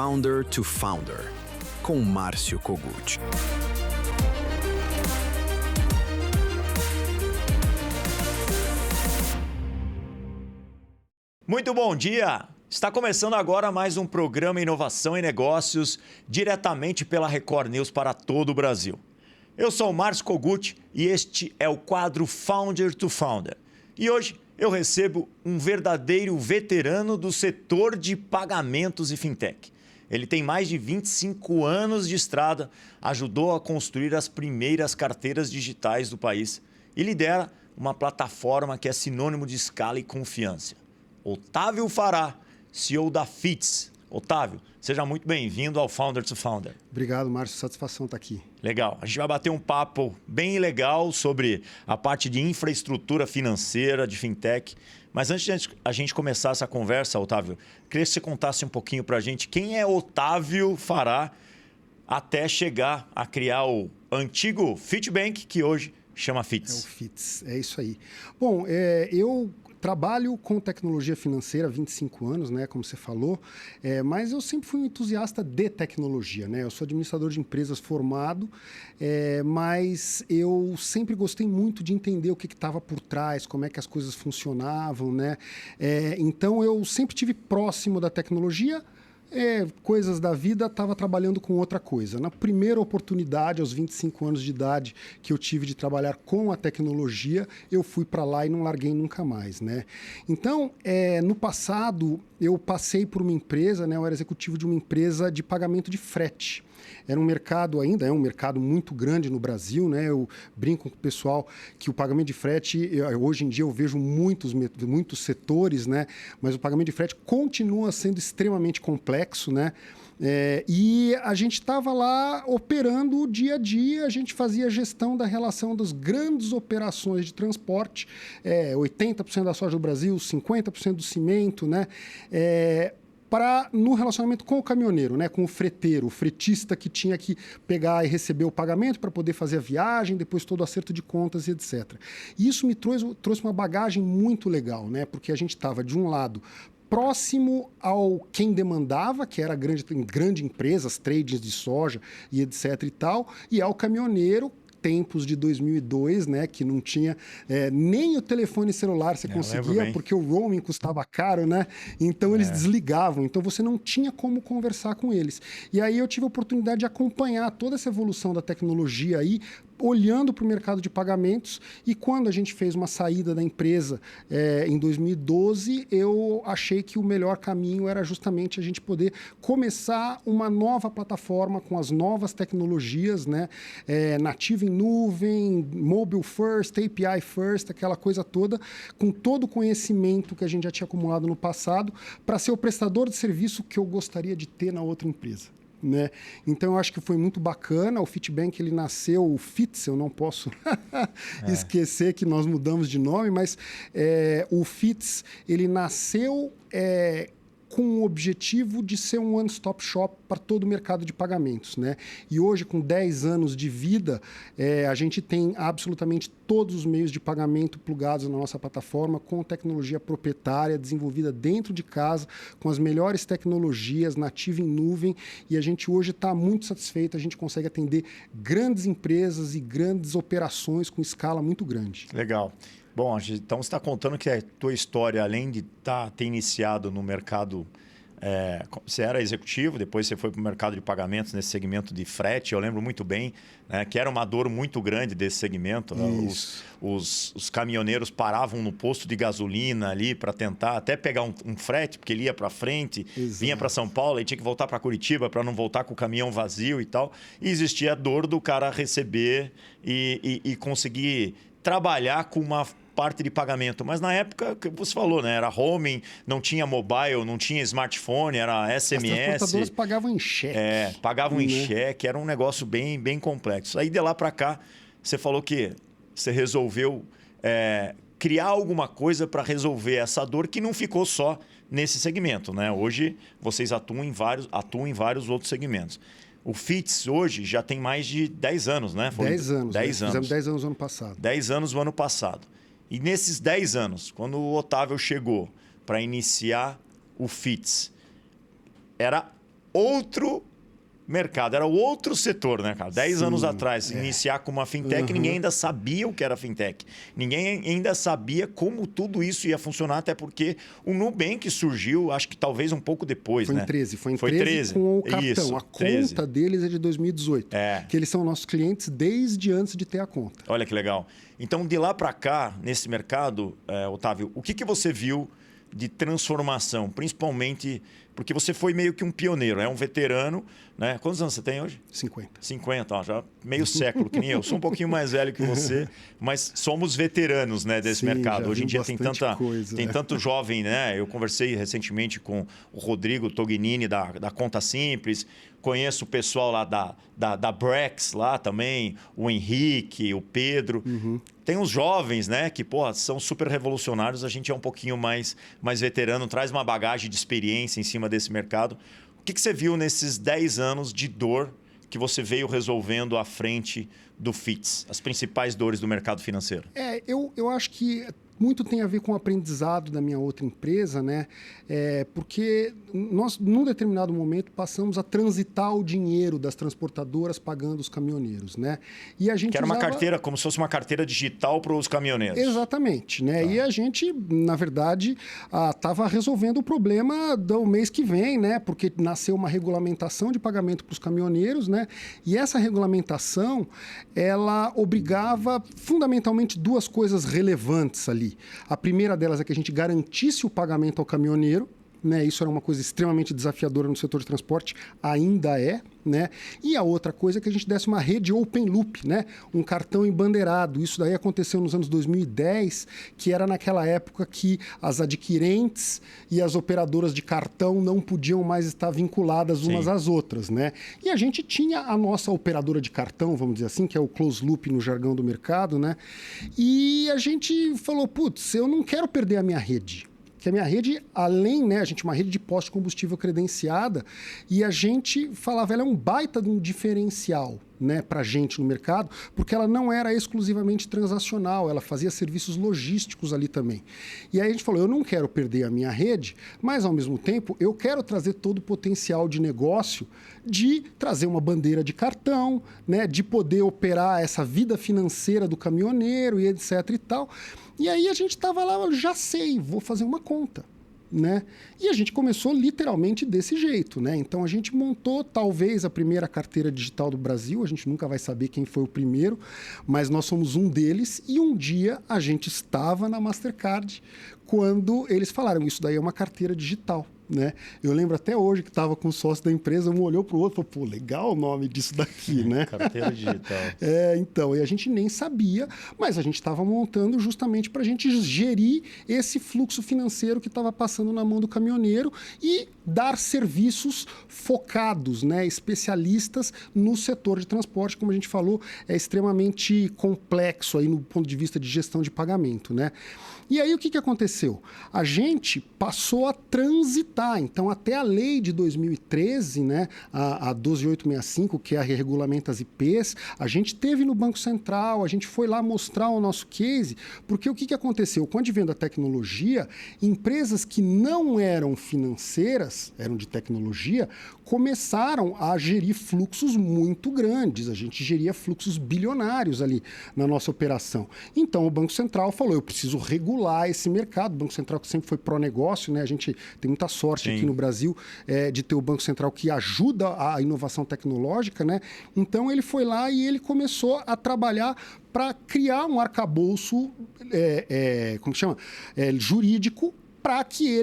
Founder to Founder, com Márcio Kogut. Muito bom dia! Está começando agora mais um programa Inovação e Negócios, diretamente pela Record News para todo o Brasil. Eu sou o Márcio Kogut e este é o quadro Founder to Founder. E hoje eu recebo um verdadeiro veterano do setor de pagamentos e fintech. Ele tem mais de 25 anos de estrada, ajudou a construir as primeiras carteiras digitais do país e lidera uma plataforma que é sinônimo de escala e confiança. Otávio Fará, CEO da Fitz. Otávio, seja muito bem-vindo ao Founder to Founder. Obrigado, Márcio. Satisfação estar aqui. Legal. A gente vai bater um papo bem legal sobre a parte de infraestrutura financeira, de fintech. Mas antes de a gente começar essa conversa, Otávio, queria que você contasse um pouquinho para a gente quem é Otávio Fará até chegar a criar o antigo Fitbank, que hoje chama Fitz. É o Fitz, é isso aí. Bom, eu trabalho com tecnologia financeira há 25 anos, né, como você falou, mas eu sempre fui um entusiasta de tecnologia, né? Eu sou administrador de empresas formado, mas eu sempre gostei muito de entender o que estava por trás, como é que as coisas funcionavam, né? Então, eu sempre estive próximo da tecnologia. Coisas da vida, estava trabalhando com outra coisa. Na primeira oportunidade, aos 25 anos de idade, que eu tive de trabalhar com a tecnologia, eu fui para lá e não larguei nunca mais, né? Então, no passado, eu passei por uma empresa, né? Eu era executivo de uma empresa de pagamento de frete. Era um mercado, ainda é um mercado muito grande no Brasil, né? Eu brinco com o pessoal que o pagamento de frete, hoje em dia eu vejo muitos setores, né? Mas o pagamento de frete continua sendo extremamente complexo, né? E a gente estava lá operando o dia a dia, a gente fazia a gestão da relação das grandes operações de transporte, 80% da soja do Brasil, 50% do cimento, né? No relacionamento com o caminhoneiro, né? Com o freteiro, o fretista que tinha que pegar e receber o pagamento para poder fazer a viagem, depois todo o acerto de contas e etc. E isso me trouxe uma bagagem muito legal, né? Porque a gente estava, de um lado, próximo ao quem demandava, que era grande empresas, tradings de soja e etc e tal, e ao caminhoneiro, tempos de 2002, né, que não tinha nem o telefone celular você conseguia, porque o roaming custava caro, né? Então eles desligavam, então você não tinha como conversar com eles. E aí eu tive a oportunidade de acompanhar toda essa evolução da tecnologia aí, olhando para o mercado de pagamentos, e quando a gente fez uma saída da empresa em 2012, eu achei que o melhor caminho era justamente a gente poder começar uma nova plataforma com as novas tecnologias, né? Nativa em nuvem, mobile first, API first, aquela coisa toda, com todo o conhecimento que a gente já tinha acumulado no passado, para ser o prestador de serviço que eu gostaria de ter na outra empresa. Né? Então, eu acho que foi muito bacana. O Fitbank, ele nasceu, o Fitz, eu não posso esquecer que nós mudamos de nome, mas o Fitz, ele nasceu com o objetivo de ser um one-stop shop para todo o mercado de pagamentos, né? E hoje, com 10 anos de vida, a gente tem absolutamente todos os meios de pagamento plugados na nossa plataforma, com tecnologia proprietária, desenvolvida dentro de casa, com as melhores tecnologias, nativa em nuvem, e a gente hoje está muito satisfeito, a gente consegue atender grandes empresas e grandes operações com escala muito grande. Legal. Bom, então você está contando que a tua história, além de ter iniciado no mercado, você era executivo, depois você foi para o mercado de pagamentos nesse segmento de frete, eu lembro muito bem, né, que era uma dor muito grande desse segmento. Os caminhoneiros paravam no posto de gasolina ali para tentar até pegar um frete, porque ele ia para frente, vinha para São Paulo e tinha que voltar para Curitiba para não voltar com o caminhão vazio e tal. E existia a dor do cara receber e conseguir trabalhar com uma parte de pagamento. Mas na época, que você falou, né? Era roaming, não tinha mobile, não tinha smartphone, era SMS. As transportadoras pagavam em cheque. Pagavam em cheque, era um negócio bem, bem complexo. Aí de lá para cá, você falou que você resolveu criar alguma coisa para resolver essa dor que não ficou só nesse segmento, né? Hoje vocês atuam em vários outros segmentos. O Fitz hoje já tem mais de 10 anos, né? 10 anos. 10 anos. Fizemos 10 anos no ano passado. 10 anos no ano passado. E nesses 10 anos, quando o Otávio chegou para iniciar o Fitz, era outro mercado, era outro setor, né, cara? 10 Sim, anos atrás, iniciar com uma fintech, ninguém ainda sabia o que era fintech. Ninguém ainda sabia como tudo isso ia funcionar, até porque o Nubank surgiu, acho que talvez um pouco depois, Foi né? em 13. Foi em 13 com o cartão. Isso, a 13. conta deles é de 2018. Que eles são nossos clientes desde antes de ter a conta. Olha que legal. Então, de lá para cá, nesse mercado, Otávio, o que você viu de transformação? Principalmente porque você foi meio que um pioneiro, um veterano, né? Quantos anos você tem hoje? 50. 50, ó, já meio século, que nem eu. Sou um pouquinho mais velho que você, mas somos veteranos, né, desse mercado. Hoje em dia tem tanto jovem, né? Eu conversei recentemente com o Rodrigo Tognini da Conta Simples, conheço o pessoal lá da Brex lá também, o Henrique, o Pedro. Tem os jovens, né, que são super revolucionários. A gente é um pouquinho mais veterano, traz uma bagagem de experiência em cima desse mercado. O que você viu nesses 10 anos de dor que você veio resolvendo à frente do FITS? As principais dores do mercado financeiro. Eu acho que muito tem a ver com o aprendizado da minha outra empresa, né? Porque nós, num determinado momento, passamos a transitar o dinheiro das transportadoras pagando os caminhoneiros, né? E a gente que era uma carteira, como se fosse uma carteira digital para os caminhoneiros. Exatamente, né? E a gente, na verdade, estava resolvendo o problema do mês que vem, né? Porque nasceu uma regulamentação de pagamento para os caminhoneiros, né? E essa regulamentação, ela obrigava fundamentalmente duas coisas relevantes ali. A primeira delas é que a gente garantisse o pagamento ao caminhoneiro, né? Isso era uma coisa extremamente desafiadora no setor de transporte, ainda é, né? E a outra coisa é que a gente desse uma rede open loop, né? Um cartão embandeirado. Isso daí aconteceu nos anos 2010, que era naquela época que as adquirentes e as operadoras de cartão não podiam mais estar vinculadas umas às outras, né? E a gente tinha a nossa operadora de cartão, vamos dizer assim, que é o close loop no jargão do mercado, né? E a gente falou, putz, eu não quero perder a minha rede. Que a minha rede, além, né, a gente uma rede de posto de combustível credenciada, e a gente falava, ela é um baita de um diferencial, né, para a gente no mercado, porque ela não era exclusivamente transacional, ela fazia serviços logísticos ali também. E aí a gente falou, eu não quero perder a minha rede, mas ao mesmo tempo eu quero trazer todo o potencial de negócio de trazer uma bandeira de cartão, né, de poder operar essa vida financeira do caminhoneiro e etc e tal. E aí a gente estava lá, já sei, vou fazer uma conta, né? E a gente começou literalmente desse jeito, né? Então a gente montou talvez a primeira carteira digital do Brasil, a gente nunca vai saber quem foi o primeiro, mas nós somos um deles e um dia a gente estava na Mastercard quando eles falaram, isso daí é uma carteira digital. Né? Eu lembro até hoje que estava com o sócio da empresa, um olhou para o outro e falou, pô, legal o nome disso daqui, né? Carteira digital. Então, e a gente nem sabia, mas a gente estava montando justamente para a gente gerir esse fluxo financeiro que estava passando na mão do caminhoneiro e dar serviços focados, né? Especialistas no setor de transporte, como a gente falou, é extremamente complexo aí no ponto de vista de gestão de pagamento, né? E aí o que aconteceu? A gente passou a transitar, então até a lei de 2013, né, a 12865, que é a regulamenta as IPs, a gente teve no Banco Central, a gente foi lá mostrar o nosso case, porque o que aconteceu? Com o advento da tecnologia, empresas que não eram financeiras, eram de tecnologia, começaram a gerir fluxos muito grandes, a gente geria fluxos bilionários ali na nossa operação. Então o Banco Central falou, eu preciso regular esse mercado. O Banco Central que sempre foi pró-negócio, né? A gente tem muita sorte aqui no Brasil de ter o Banco Central que ajuda a inovação tecnológica, né? Então ele foi lá e ele começou a trabalhar para criar um arcabouço como chama? Jurídico para que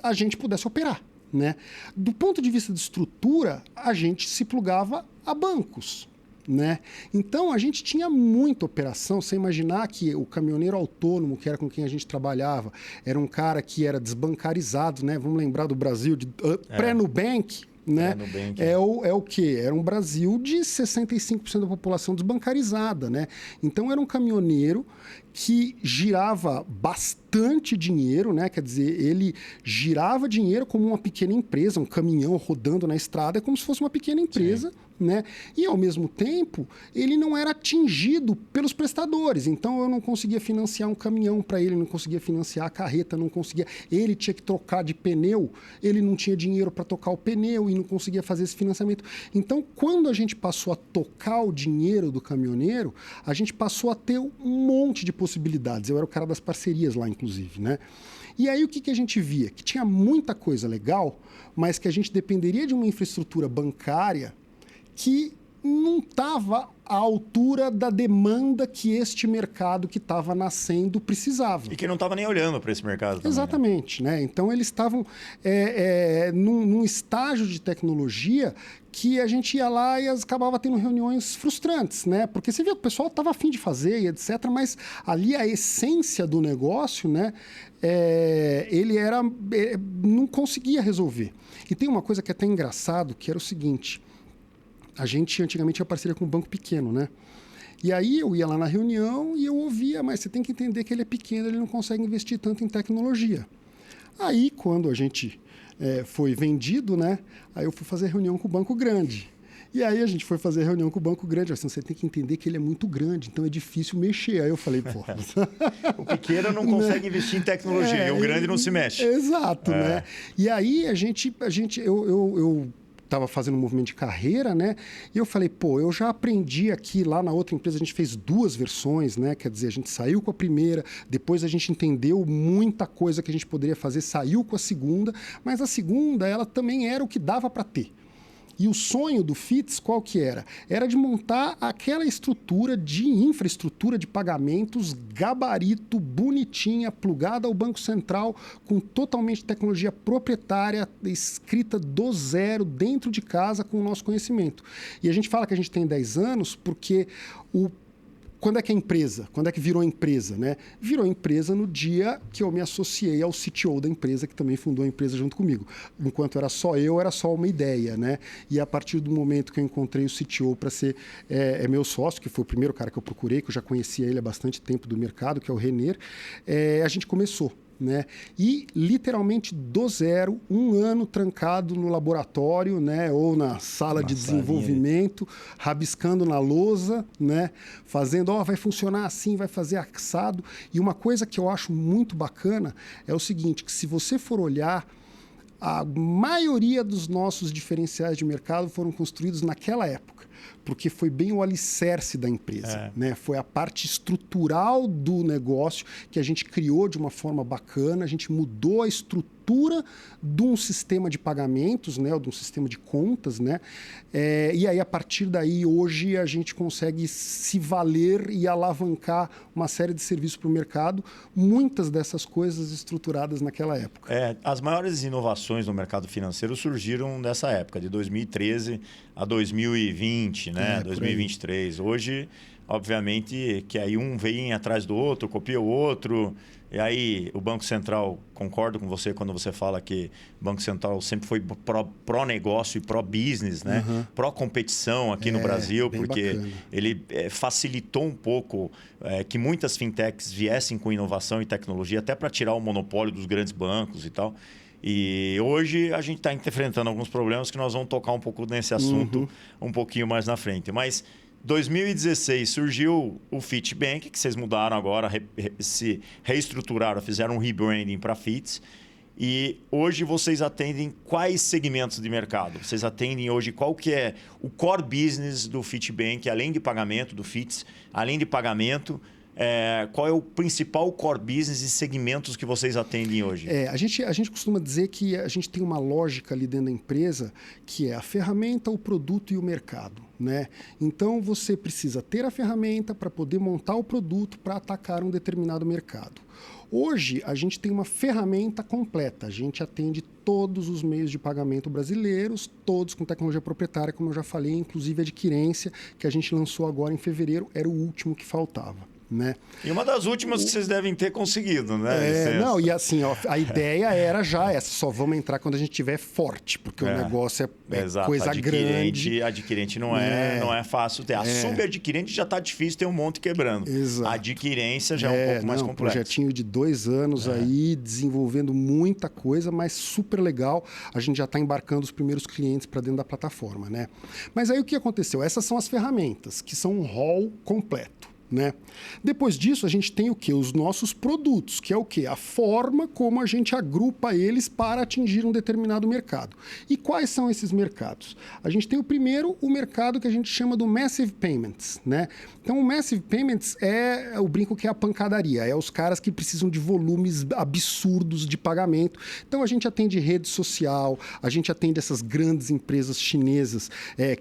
a gente pudesse operar, né? Do ponto de vista de estrutura, a gente se plugava a bancos. Né? Então, a gente tinha muita operação. Você imaginar que o caminhoneiro autônomo, que era com quem a gente trabalhava, era um cara que era desbancarizado, né? Vamos lembrar do Brasil de pré-Nubank, né? É o quê? Era um Brasil de 65% da população desbancarizada, né? Então, era um caminhoneiro que girava bastante dinheiro, né? Quer dizer, ele girava dinheiro como uma pequena empresa, um caminhão rodando na estrada, é como se fosse uma pequena empresa, né? E, ao mesmo tempo, ele não era atingido pelos prestadores. Então, eu não conseguia financiar um caminhão para ele, não conseguia financiar a carreta, não conseguia... Ele tinha que trocar de pneu, ele não tinha dinheiro para tocar o pneu e não conseguia fazer esse financiamento. Então, quando a gente passou a tocar o dinheiro do caminhoneiro, a gente passou a ter um monte de possibilidades. Eu era o cara das parcerias lá, inclusive, né? E aí, o que a gente via? Que tinha muita coisa legal, mas que a gente dependeria de uma infraestrutura bancária que não estava à altura da demanda que este mercado que estava nascendo precisava. E que não estava nem olhando para esse mercado também. Exatamente. Né? Então, eles estavam num estágio de tecnologia que a gente ia lá e acabava tendo reuniões frustrantes, né? Porque você via que o pessoal estava a fim de fazer e etc., mas ali a essência do negócio, né? Ele não conseguia resolver. E tem uma coisa que é até engraçado, que era o seguinte... A gente antigamente tinha parceria com um banco pequeno, né? E aí eu ia lá na reunião e eu ouvia, mas você tem que entender que ele é pequeno, ele não consegue investir tanto em tecnologia. Aí, quando a gente foi vendido, né? Aí eu fui fazer reunião com o banco grande. E aí a gente foi fazer reunião com o banco grande. Assim, você tem que entender que ele é muito grande, então é difícil mexer. Aí eu falei, pô... O pequeno não consegue investir em tecnologia, e o grande não se mexe. Exato, né? E aí eu estava fazendo um movimento de carreira, né? E eu falei, pô, eu já aprendi aqui, lá na outra empresa a gente fez 2 versões, né? Quer dizer, a gente saiu com a primeira, depois a gente entendeu muita coisa que a gente poderia fazer, saiu com a segunda, mas a segunda, ela também era o que dava para ter. E o sonho do FITS, qual que era? Era de montar aquela estrutura de infraestrutura de pagamentos, gabarito, bonitinha, plugada ao Banco Central, com totalmente tecnologia proprietária, escrita do zero, dentro de casa, com o nosso conhecimento. E a gente fala que a gente tem 10 anos porque quando é que é empresa? Quando é que virou empresa, né? Virou empresa no dia que eu me associei ao CTO da empresa, que também fundou a empresa junto comigo. Enquanto era só eu, era só uma ideia, né? E a partir do momento que eu encontrei o CTO para ser meu sócio, que foi o primeiro cara que eu procurei, que eu já conhecia ele há bastante tempo do mercado, que é o Renner, a gente começou. Né? E literalmente do zero, 1 ano trancado no laboratório, né? Ou na sala de desenvolvimento, rabiscando na lousa, né? Fazendo, vai funcionar assim, vai fazer assado. E uma coisa que eu acho muito bacana é o seguinte, que se você for olhar, a maioria dos nossos diferenciais de mercado foram construídos naquela época, porque foi bem o alicerce da empresa, né? Foi a parte estrutural do negócio que a gente criou de uma forma bacana, a gente mudou a estrutura de um sistema de pagamentos, né? Ou de um sistema de contas, né? E aí, a partir daí, hoje, a gente consegue se valer e alavancar uma série de serviços para o mercado, muitas dessas coisas estruturadas naquela época. As maiores inovações no mercado financeiro surgiram nessa época, de 2013 a 2020, né? 2023. Hoje, obviamente, que aí um vem atrás do outro, copia o outro. E aí o Banco Central, concordo com você quando você fala que o Banco Central sempre foi pró-negócio e pró-business, né? Pró-competição aqui no Brasil, porque bacana. Ele facilitou um pouco que muitas fintechs viessem com inovação e tecnologia, até para tirar o monopólio dos grandes bancos e tal. E hoje a gente está enfrentando alguns problemas que nós vamos tocar um pouco nesse assunto um pouquinho mais na frente. Mas 2016 surgiu o Fitbank, que vocês mudaram agora, se reestruturaram, fizeram um rebranding para Fits. E hoje vocês atendem quais segmentos de mercado? Vocês atendem hoje qual que é o core business do Fitbank, além de pagamento, do Fits, além de pagamento? Qual é o principal core business e segmentos que vocês atendem hoje? A gente costuma dizer que a gente tem uma lógica ali dentro da empresa que é a ferramenta, o produto e o mercado, né? Então, você precisa ter a ferramenta para poder montar o produto para atacar um determinado mercado. Hoje, a gente tem uma ferramenta completa. A gente atende todos os meios de pagamento brasileiros, todos com tecnologia proprietária, como eu já falei, inclusive a adquirência, que a gente lançou agora em fevereiro, era o último que faltava. né? E uma das últimas que vocês devem ter conseguido, né? Não, e assim, ó, a ideia era já essa, só vamos entrar quando a gente estiver forte, porque o negócio é coisa grande. Adquirente não é fácil ter. A subadquirente já está difícil, tem um monte quebrando. Exato. A adquirência já é um pouco mais complexo. Projetinho de 2 anos aí, desenvolvendo muita coisa, mas super legal. A gente já está embarcando os primeiros clientes para dentro da plataforma, né? Mas aí o que aconteceu? Essas são as ferramentas, que são um hall completo. Né? Depois disso, a gente tem o quê? Os nossos produtos, que é o quê? A forma como a gente agrupa eles para atingir um determinado mercado. E quais são esses mercados? A gente tem o primeiro, o mercado que a gente chama do Massive Payments. Né? Então, o Massive Payments é o brinco que é a pancadaria, é os caras que precisam de volumes absurdos de pagamento. Então, a gente atende rede social, a gente atende essas grandes empresas chinesas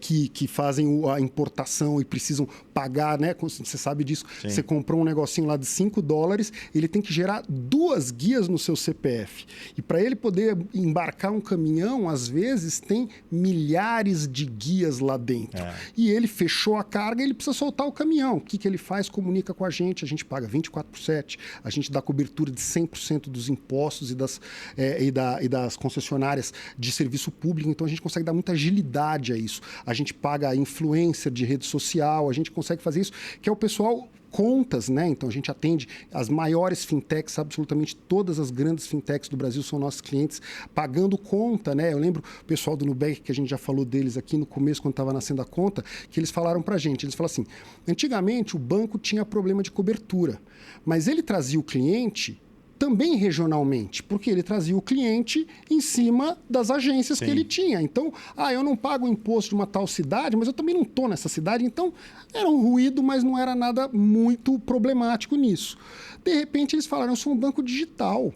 que fazem a importação e precisam pagar, né? Você sabe disso. Sim. Você comprou um negocinho lá de $5, ele tem que gerar 2 guias no seu CPF. E para ele poder embarcar um caminhão, às vezes tem milhares de guias lá dentro. E ele fechou a carga, ele precisa soltar o caminhão. O que ele faz? Comunica com a gente paga 24/7, a gente dá cobertura de 100% dos impostos e das concessionárias de serviço público, então a gente consegue dar muita agilidade a isso. A gente paga influencer de rede social, a gente consegue fazer isso, que é o pessoal contas, né? Então a gente atende as maiores fintechs, absolutamente todas as grandes fintechs do Brasil são nossos clientes, pagando conta, né? Eu lembro o pessoal do Nubank, que a gente já falou deles aqui no começo, quando estava nascendo a conta, que eles falaram pra gente, eles falaram assim, antigamente o banco tinha problema de cobertura, mas ele trazia o cliente também regionalmente, porque ele trazia o cliente em cima das agências que ele tinha. Então, eu não pago o imposto de uma tal cidade, mas eu também não estou nessa cidade. Então, era um ruído, mas não era nada muito problemático nisso. De repente, eles falaram, eu sou um banco digital.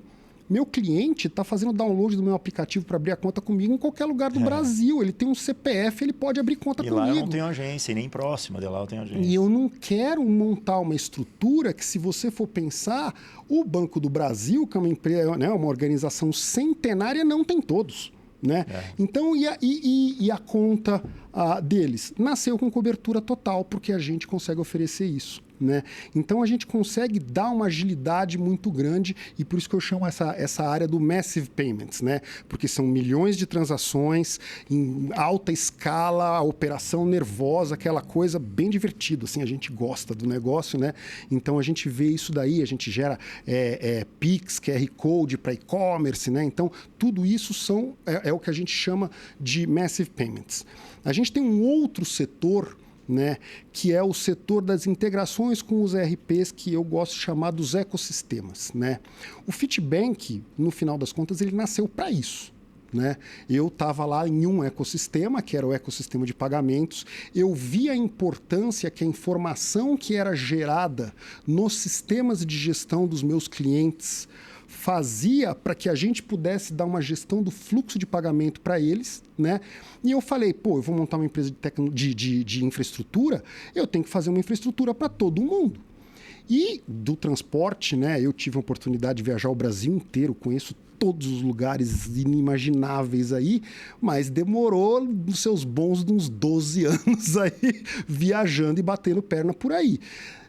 Meu cliente está fazendo download do meu aplicativo para abrir a conta comigo em qualquer lugar do Brasil. Ele tem um CPF, ele pode abrir conta comigo. E lá eu não tenho agência, e nem próxima de lá eu tenho agência. E eu não quero montar uma estrutura que, se você for pensar, o Banco do Brasil, que é uma empresa, né, uma organização centenária, não tem todos. Né? Então, e a conta deles? Nasceu com cobertura total, porque a gente consegue oferecer isso. Né? Então, a gente consegue dar uma agilidade muito grande e por isso que eu chamo essa área do Massive Payments, né? Porque são milhões de transações em alta escala, operação nervosa, aquela coisa bem divertida. Assim, a gente gosta do negócio, né? Então, a gente vê isso daí, a gente gera Pix, QR Code para e-commerce, né? Então, tudo isso é o que a gente chama de Massive Payments. A gente tem um outro setor, né, que é o setor das integrações com os ERPs, que eu gosto de chamar dos ecossistemas. Né? O Fitbank, no final das contas, ele nasceu para isso. Né? Eu estava lá em um ecossistema, que era o ecossistema de pagamentos. Eu vi a importância que a informação que era gerada nos sistemas de gestão dos meus clientes fazia para que a gente pudesse dar uma gestão do fluxo de pagamento para eles, né? E eu falei, eu vou montar uma empresa de infraestrutura, eu tenho que fazer uma infraestrutura para todo mundo. E do transporte, né? Eu tive a oportunidade de viajar o Brasil inteiro, conheço todos os lugares inimagináveis aí, mas demorou os seus bons uns 12 anos aí, viajando e batendo perna por aí.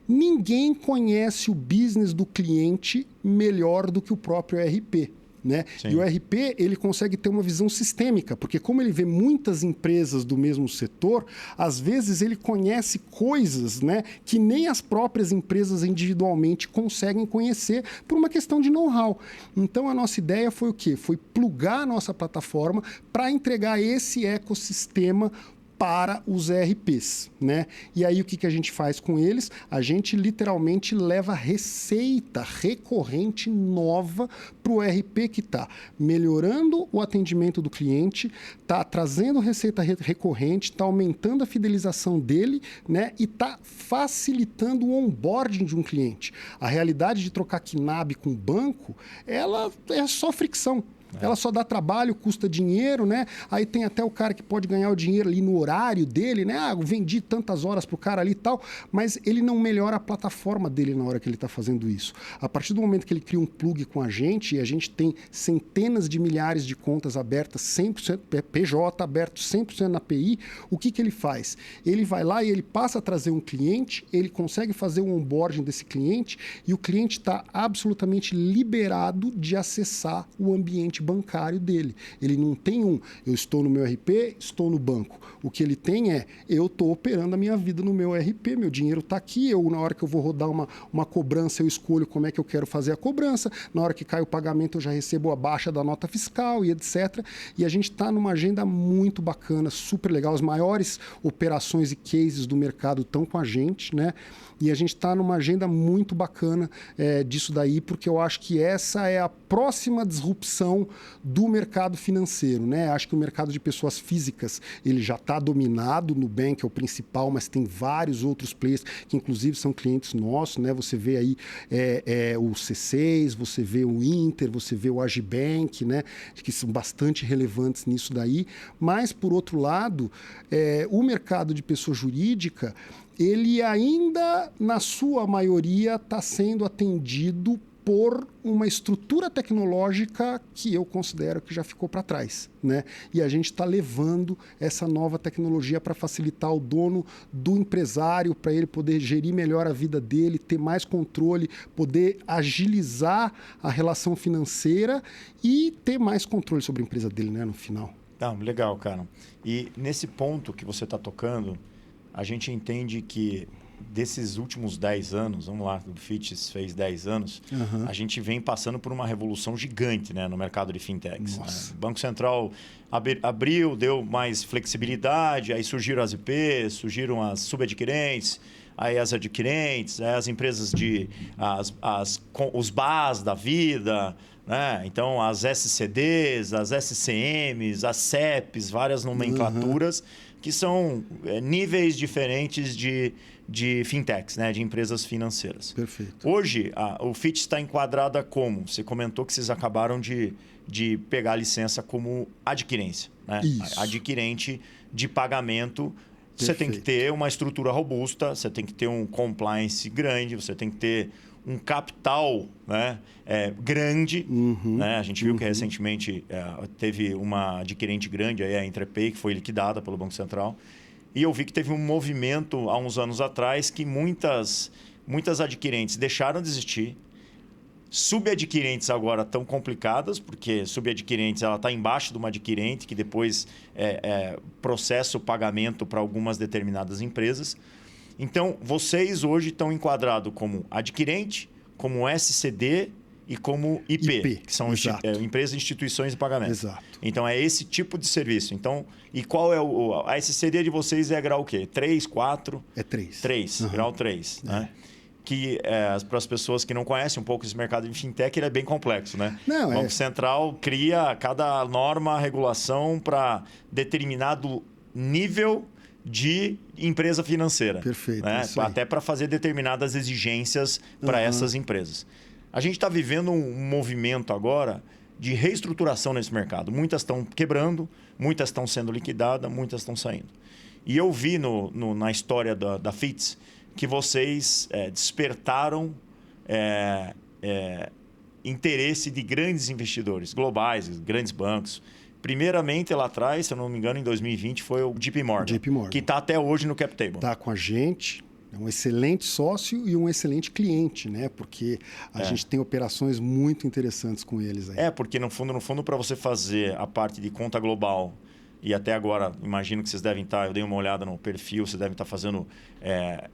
Ninguém conhece o business do cliente melhor do que o próprio ERP. Né? E o ERP, ele consegue ter uma visão sistêmica, porque como ele vê muitas empresas do mesmo setor, às vezes ele conhece coisas, né, que nem as próprias empresas individualmente conseguem conhecer por uma questão de know-how. Então, a nossa ideia foi o quê? Foi plugar a nossa plataforma para entregar esse ecossistema para os ERPs, né? E aí o que a gente faz com eles? A gente literalmente leva receita recorrente nova para o ERP que está melhorando o atendimento do cliente, está trazendo receita recorrente, está aumentando a fidelização dele, né? E está facilitando o onboarding de um cliente. A realidade de trocar KNAB com banco, ela é só fricção. Ela só dá trabalho, custa dinheiro, né? Aí tem até o cara que pode ganhar o dinheiro ali no horário dele, né? Ah, eu vendi tantas horas pro cara ali e tal, mas ele não melhora a plataforma dele na hora que ele está fazendo isso. A partir do momento que ele cria um plug com a gente, e a gente tem centenas de milhares de contas abertas, 100% PJ aberto, 100% na API, o que ele faz? Ele vai lá e ele passa a trazer um cliente, ele consegue fazer o onboarding desse cliente e o cliente está absolutamente liberado de acessar o ambiente bancário dele. Ele não tem eu estou no meu RP, estou no banco. O que ele tem eu estou operando a minha vida no meu RP, meu dinheiro está aqui, na hora que eu vou rodar uma cobrança, eu escolho como é que eu quero fazer a cobrança, na hora que cai o pagamento eu já recebo a baixa da nota fiscal e etc. E a gente está numa agenda muito bacana, super legal. As maiores operações e cases do mercado estão com a gente, né? E a gente está numa agenda muito bacana disso daí, porque eu acho que essa é a próxima disrupção do mercado financeiro, né? Acho que o mercado de pessoas físicas ele já está dominado, o Nubank é o principal, mas tem vários outros players que inclusive são clientes nossos, né? Você vê aí o C6, você vê o Inter, você vê o Agibank, né? Que são bastante relevantes nisso daí. Mas, por outro lado, o mercado de pessoa jurídica ele ainda, na sua maioria, está sendo atendido por uma estrutura tecnológica que eu considero que já ficou para trás, né? E a gente está levando essa nova tecnologia para facilitar o dono do empresário, para ele poder gerir melhor a vida dele, ter mais controle, poder agilizar a relação financeira e ter mais controle sobre a empresa dele, né, no final. Legal, cara. E nesse ponto que você está tocando, a gente entende que desses últimos 10 anos, vamos lá, o Fitz fez 10 anos, a gente vem passando por uma revolução gigante, né, no mercado de fintechs. Né? O Banco Central abriu, deu mais flexibilidade, aí surgiram as IPs, surgiram as subadquirentes, aí as adquirentes, aí as empresas os BAs da vida, né? Então as SCDs, as SCMs, as CEPs, várias nomenclaturas que são níveis diferentes de fintechs, né? De empresas financeiras. Perfeito. Hoje, o Fitch está enquadrada como? Você comentou que vocês acabaram de pegar a licença como adquirência. Né? Isso. Adquirente de pagamento. Você Perfeito. tem que ter uma estrutura robusta, você tem que ter um compliance grande, você tem que ter um capital, né, grande. Né? A gente viu que recentemente teve uma adquirente grande, aí a Entrepay, que foi liquidada pelo Banco Central. E eu vi que teve um movimento há uns anos atrás que muitas adquirentes deixaram de existir. Subadquirentes agora estão complicadas, porque subadquirentes ela está embaixo de uma adquirente que depois processa o pagamento para algumas determinadas empresas. Então, vocês hoje estão enquadrados como adquirente, como SCD e como IP que são empresas e instituições de pagamento. Exato. Então, é esse tipo de serviço. Então, e qual é a SCD de vocês é grau o quê? 3, 4? É 3. 3, grau 3, né? Que para as pessoas que não conhecem um pouco esse mercado de fintech, ele é bem complexo, né? Não, o Banco Central cria cada norma, regulação para determinado nível de empresa financeira. Perfeito. Né? Até para fazer determinadas exigências para essas empresas. A gente está vivendo um movimento agora de reestruturação nesse mercado. Muitas estão quebrando, muitas estão sendo liquidadas, muitas estão saindo. E eu vi na história da Fitz que vocês despertaram interesse de grandes investidores globais, grandes bancos. Primeiramente, lá atrás, se eu não me engano, em 2020, foi o JP Morgan. Que está até hoje no cap table. Está com a gente, é um excelente sócio e um excelente cliente, né? Porque a gente tem operações muito interessantes com eles aí. Porque no fundo, para você fazer a parte de conta global, e até agora, imagino que vocês devem estar, eu dei uma olhada no perfil, vocês devem estar fazendo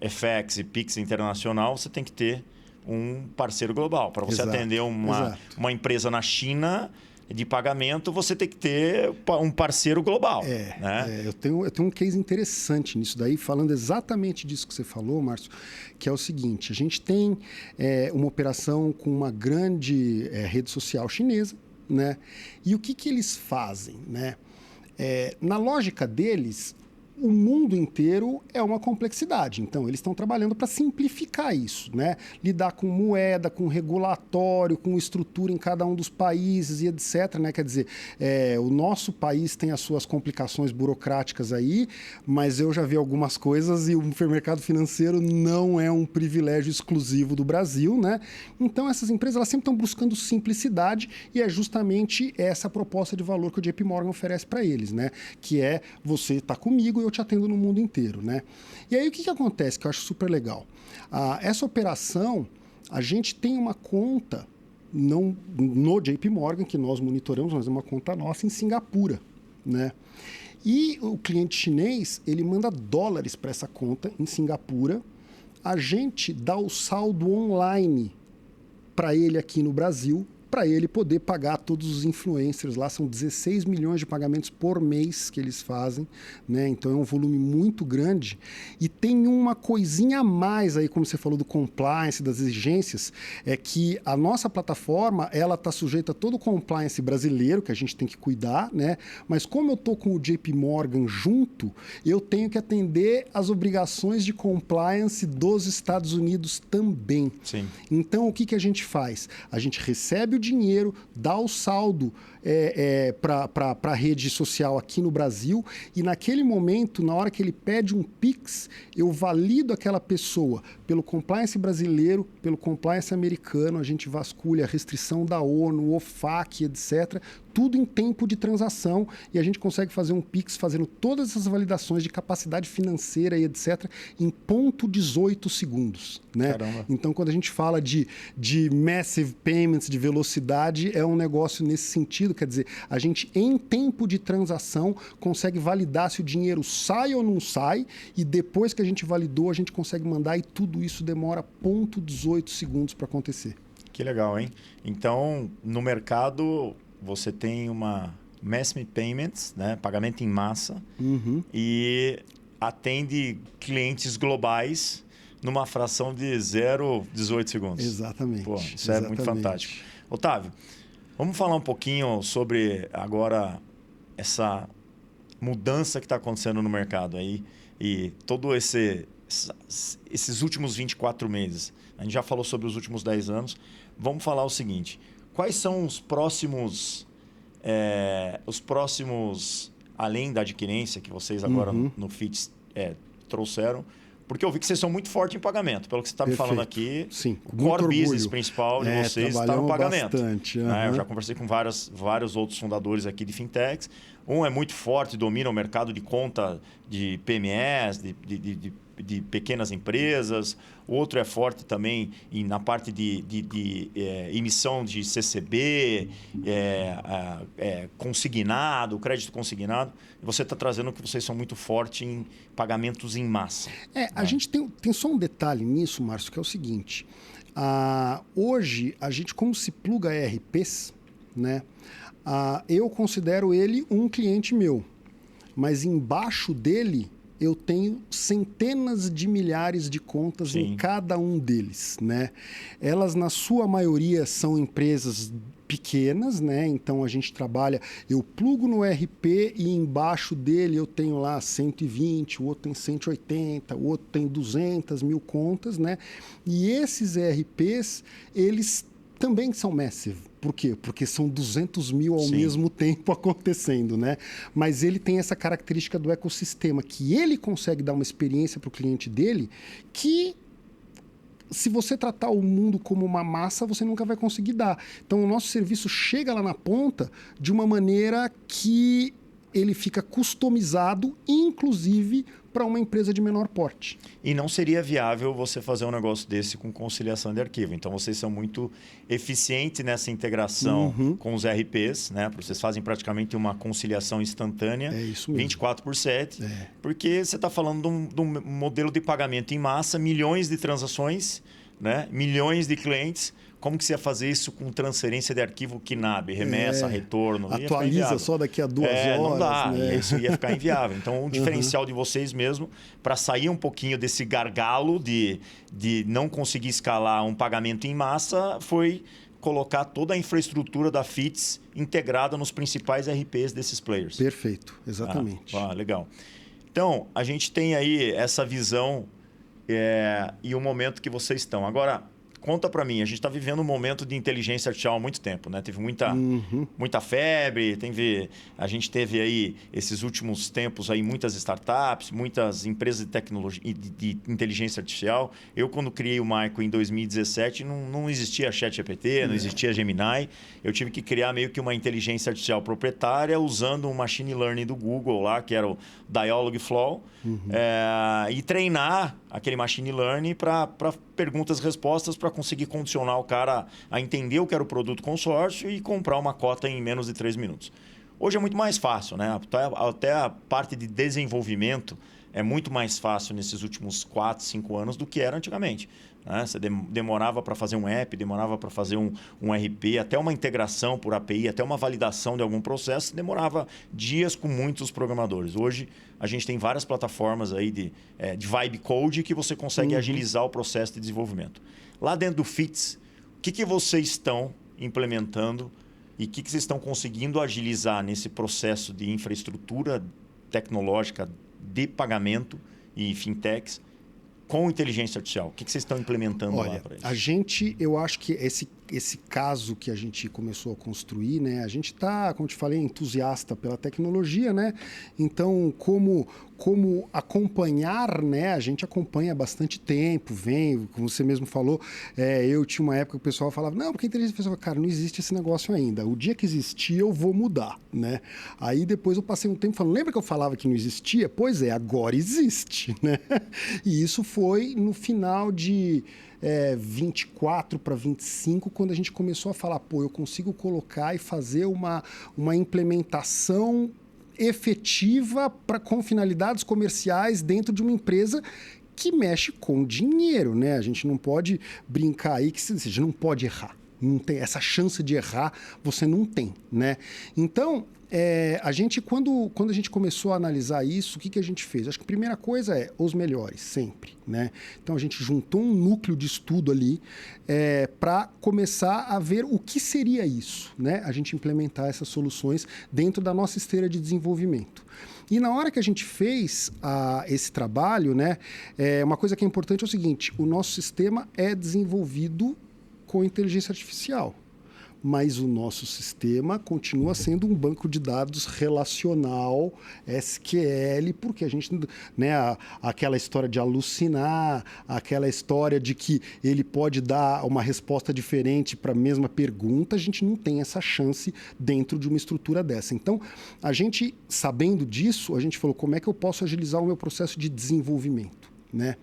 FX e PIX internacional, você tem que ter um parceiro global. Para você atender uma empresa na China de pagamento, você tem que ter um parceiro global. Né? Eu tenho um case interessante nisso daí, falando exatamente disso que você falou, Márcio, que é o seguinte, a gente tem uma operação com uma grande rede social chinesa, né? E o que eles fazem? Né? Na lógica deles, o mundo inteiro é uma complexidade. Então, eles estão trabalhando para simplificar isso, né? Lidar com moeda, com regulatório, com estrutura em cada um dos países e etc. Né? Quer dizer, o nosso país tem as suas complicações burocráticas aí, mas eu já vi algumas coisas e o mercado financeiro não é um privilégio exclusivo do Brasil, né? Então, essas empresas elas sempre estão buscando simplicidade e é justamente essa proposta de valor que o JP Morgan oferece para eles, né? Que é você estar comigo e eu te atendo no mundo inteiro, né? E aí o que acontece que eu acho super legal? Essa operação, a gente tem uma conta no JP Morgan que nós monitoramos, mas é uma conta nossa em Singapura, né? E o cliente chinês, ele manda dólares para essa conta em Singapura, a gente dá o saldo online para ele aqui no Brasil, para ele poder pagar todos os influencers lá. São 16 milhões de pagamentos por mês que eles fazem, né? Então é um volume muito grande. E tem uma coisinha a mais aí, como você falou do compliance, das exigências, é que a nossa plataforma ela está sujeita a todo o compliance brasileiro, que a gente tem que cuidar, né? Mas como eu estou com o JP Morgan junto, eu tenho que atender às obrigações de compliance dos Estados Unidos também. Sim. Então, o que a gente faz? A gente recebe o dinheiro, dá o saldo para a rede social aqui no Brasil e naquele momento, na hora que ele pede um Pix, eu valido aquela pessoa pelo compliance brasileiro, pelo compliance americano, a gente vasculha a restrição da ONU, o OFAC, etc., tudo em tempo de transação e a gente consegue fazer um Pix fazendo todas essas validações de capacidade financeira e etc. em 0,18 segundos. Né? Caramba. Então, quando a gente fala de massive payments, de velocidade, é um negócio nesse sentido. Quer dizer, a gente, em tempo de transação, consegue validar se o dinheiro sai ou não sai e depois que a gente validou, a gente consegue mandar e tudo isso demora 0,18 segundos para acontecer. Que legal, hein? Então, no mercado, você tem uma massive payments, né? Pagamento em massa, e atende clientes globais numa fração de 0,18 segundos. Exatamente. Pô, isso é muito fantástico. Otávio, vamos falar um pouquinho sobre agora essa mudança que está acontecendo no mercado aí e todo esses últimos 24 meses. A gente já falou sobre os últimos 10 anos. Vamos falar o seguinte: quais são os próximos, além da adquirência que vocês agora no FITS trouxeram? Porque eu vi que vocês são muito fortes em pagamento. Pelo que você está me falando aqui, sim, o core business principal de vocês está no pagamento. Bastante, né? Eu já conversei com vários outros fundadores aqui de fintechs. Um é muito forte, domina o mercado de conta de PMEs, de pequenas empresas. O outro é forte também na parte de emissão de CCB, consignado, crédito consignado. Você está trazendo que vocês são muito fortes em pagamentos em massa. A gente tem só um detalhe nisso, Márcio, que é o seguinte. Hoje, a gente, como se pluga ERPs, né, eu considero ele um cliente meu. Mas embaixo dele, eu tenho centenas de milhares de contas em cada um deles, né? Elas, na sua maioria, são empresas pequenas, né? Então, a gente trabalha... Eu plugo no ERP e embaixo dele eu tenho lá 120, o outro tem 180, o outro tem 200 mil contas, né? E esses ERPs, eles também são massive. Por quê? Porque são 200 mil ao mesmo tempo acontecendo, né? Mas ele tem essa característica do ecossistema, que ele consegue dar uma experiência para o cliente dele que, se você tratar o mundo como uma massa, você nunca vai conseguir dar. Então, o nosso serviço chega lá na ponta de uma maneira que ele fica customizado, inclusive para uma empresa de menor porte. E não seria viável você fazer um negócio desse com conciliação de arquivo. Então, vocês são muito eficientes nessa integração com os RPs, né? Vocês fazem praticamente uma conciliação instantânea, isso mesmo. 24/7, porque você está falando de um modelo de pagamento em massa, milhões de transações, né? Milhões de clientes. Como que você ia fazer isso com transferência de arquivo KNAB, remessa, retorno? Atualiza só daqui a 2 horas. Não dá, né? Isso ia ficar inviável. Então, o diferencial de vocês mesmo, para sair um pouquinho desse gargalo de não conseguir escalar um pagamento em massa, foi colocar toda a infraestrutura da FITS integrada nos principais RPs desses players. Perfeito, exatamente. Legal. Então, a gente tem aí essa visão e o momento que vocês estão. Agora, conta para mim, a gente está vivendo um momento de inteligência artificial há muito tempo, né? Teve muita febre, a gente teve aí, esses últimos tempos, aí, muitas startups, muitas empresas de tecnologia de inteligência artificial. Eu, quando criei o Maico em 2017, não existia ChatGPT, não existia Gemini. Eu tive que criar meio que uma inteligência artificial proprietária usando um machine learning do Google lá, que era o Dialogflow, e treinar aquele machine learning para perguntas e respostas para conseguir condicionar o cara a entender o que era o produto consórcio e comprar uma cota em menos de 3 minutos. Hoje é muito mais fácil, né? Até a parte de desenvolvimento é muito mais fácil nesses últimos 4, 5 anos do que era antigamente. Né? Você demorava para fazer um app, demorava para fazer um RP, até uma integração por API, até uma validação de algum processo, demorava dias com muitos programadores. Hoje, a gente tem várias plataformas aí de vibe code que você consegue agilizar o processo de desenvolvimento. Lá dentro do FITS, o que vocês estão implementando e o que vocês estão conseguindo agilizar nesse processo de infraestrutura tecnológica de pagamento e fintechs com inteligência artificial? O que vocês estão implementando lá para isso? Eu acho que esse caso que a gente começou a construir, né? A gente está, como te falei, entusiasta pela tecnologia, né? Então, como acompanhar, né? A gente acompanha há bastante tempo, como você mesmo falou, eu tinha uma época que o pessoal falava, não, porque a inteligência artificial, cara, não existe esse negócio ainda. O dia que existir, eu vou mudar, né? Aí depois eu passei um tempo falando, lembra que eu falava que não existia? Pois é, agora existe, né? E isso foi no final de 24 para 25, quando a gente começou a falar, pô, eu consigo colocar e fazer uma implementação efetiva com finalidades comerciais dentro de uma empresa que mexe com dinheiro, né? A gente não pode brincar aí que você não pode errar. Não tem essa chance de errar, você não tem, né? Então, a gente, quando a gente começou a analisar isso, o que a gente fez? Acho que a primeira coisa é os melhores, sempre, né? Então, a gente juntou um núcleo de estudo ali para começar a ver o que seria isso, né? A gente implementar essas soluções dentro da nossa esteira de desenvolvimento. E na hora que a gente fez esse trabalho, né, uma coisa que é importante é o seguinte, o nosso sistema é desenvolvido com inteligência artificial. Mas o nosso sistema continua sendo um banco de dados relacional, SQL, porque a gente, né, aquela história de alucinar, aquela história de que ele pode dar uma resposta diferente para a mesma pergunta, a gente não tem essa chance dentro de uma estrutura dessa. Então, a gente, sabendo disso, a gente falou, como é que eu posso agilizar o meu processo de desenvolvimento? Né?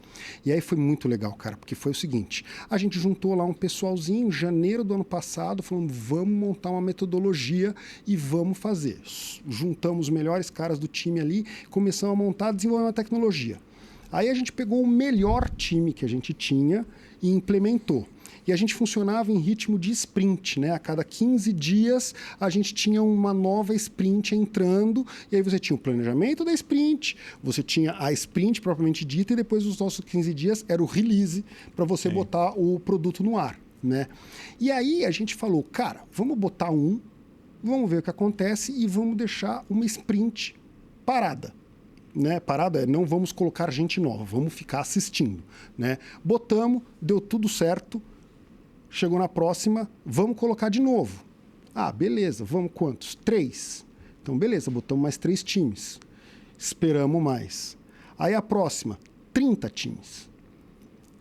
E aí foi muito legal, cara, porque foi o seguinte, a gente juntou lá um pessoalzinho em janeiro do ano passado, falando, vamos montar uma metodologia e vamos fazer. Juntamos os melhores caras do time ali, começamos a montar, desenvolver uma tecnologia. Aí a gente pegou o melhor time que a gente tinha e implementou. E a gente funcionava em ritmo de sprint, né? A cada 15 dias a gente tinha uma nova sprint entrando, e aí você tinha o planejamento da sprint, você tinha a sprint propriamente dita, e depois os nossos 15 dias era o release para você botar o produto no ar, né? E aí a gente falou, cara, vamos botar vamos ver o que acontece e vamos deixar uma sprint parada. Né? Parada não vamos colocar gente nova, vamos ficar assistindo, né? Botamos, deu tudo certo, chegou na próxima, vamos colocar de novo. Ah, beleza, vamos quantos? 3. Então, beleza, botamos mais 3 times. Esperamos mais. Aí a próxima, 30 times.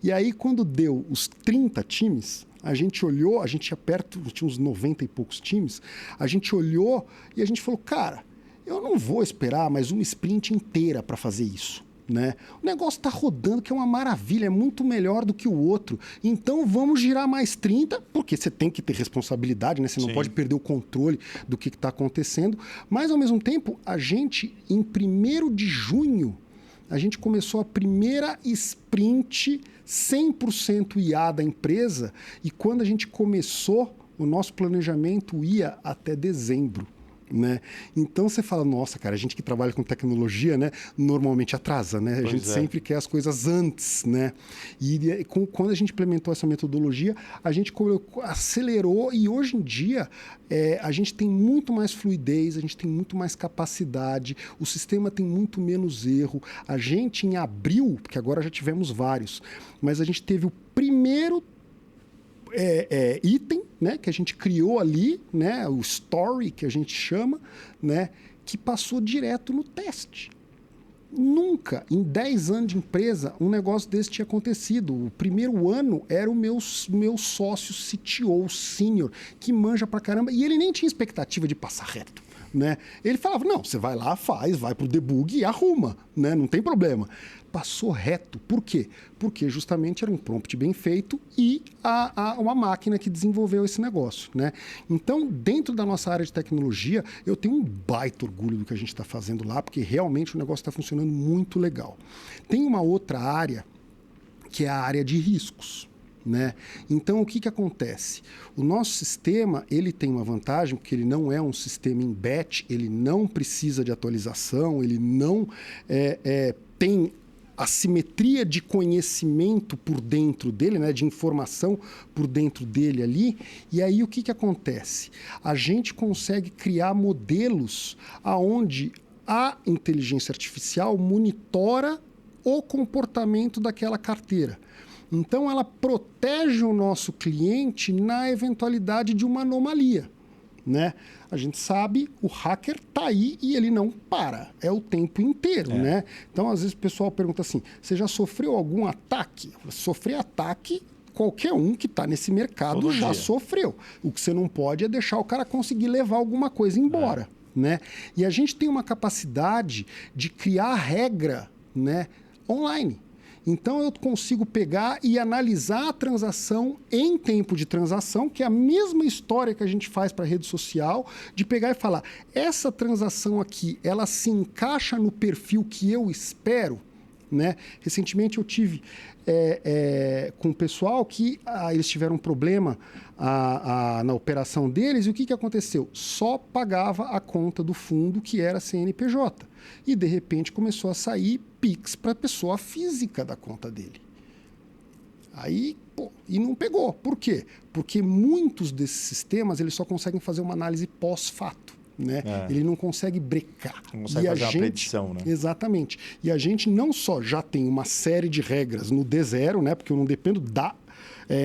E aí, quando deu os 30 times, a gente olhou, a gente ia perto, tinha uns 90 e poucos times, a gente olhou e a gente falou, cara, eu não vou esperar mais uma sprint inteira para fazer isso, né? O negócio está rodando, que é uma maravilha, é muito melhor do que o outro. Então, vamos girar mais 30, porque você tem que ter responsabilidade, né? Você não pode perder o controle do que está acontecendo. Mas, ao mesmo tempo, a gente, em 1º de junho, a gente começou a primeira sprint 100% IA da empresa. E quando a gente começou, o nosso planejamento ia até dezembro. Né? Então você fala, nossa, cara, a gente que trabalha com tecnologia, né, normalmente atrasa, né? A gente sempre quer as coisas antes, né? E quando a gente implementou essa metodologia, a gente acelerou e hoje em dia a gente tem muito mais fluidez, a gente tem muito mais capacidade, o sistema tem muito menos erro. A gente em abril, porque agora já tivemos vários, mas a gente teve o primeiro item, né, que a gente criou ali, né, o story que a gente chama, né, que passou direto no teste. Nunca, em 10 anos de empresa, um negócio desse tinha acontecido. O primeiro ano era o meu sócio CTO sênior, que manja pra caramba, e ele nem tinha expectativa de passar reto. Né? Ele falava, não, você vai lá, vai pro debug e arruma, né? Não tem problema. Passou reto. Por quê? Porque justamente era um prompt bem feito e uma máquina que desenvolveu esse negócio. Né? Então, dentro da nossa área de tecnologia, eu tenho um baita orgulho do que a gente está fazendo lá, porque realmente o negócio está funcionando muito legal. Tem uma outra área, que é a área de riscos. Né? Então, o que acontece? O nosso sistema ele tem uma vantagem, porque ele não é um sistema em batch, ele não precisa de atualização, ele não tem assimetria de conhecimento por dentro dele, né? De informação por dentro dele ali. E aí, o que acontece? A gente consegue criar modelos aonde a inteligência artificial monitora o comportamento daquela carteira. Então, ela protege o nosso cliente na eventualidade de uma anomalia. Né? A gente sabe, o hacker está aí e ele não para. É o tempo inteiro. Né? Então, às vezes, o pessoal pergunta assim, você já sofreu algum ataque? Sofrer ataque, qualquer um que está nesse mercado todo já dia sofreu. O que você não pode é deixar o cara conseguir levar alguma coisa embora. Né? E a gente tem uma capacidade de criar regra, né, online. Então, eu consigo pegar e analisar a transação em tempo de transação, que é a mesma história que a gente faz para a rede social, de pegar e falar, essa transação aqui, ela se encaixa no perfil que eu espero? Né? Recentemente, eu tive com o pessoal que eles tiveram um problema na operação deles, e o que aconteceu? Só pagava a conta do fundo, que era CNPJ. E, de repente, começou a sair Pix para a pessoa física da conta dele. Aí, e não pegou. Por quê? Porque muitos desses sistemas eles só conseguem fazer uma análise pós-fato. Né? Ele não consegue brecar. Não consegue fazer uma predição, né? Exatamente. E a gente não só já tem uma série de regras no D0, né? Porque eu não dependo da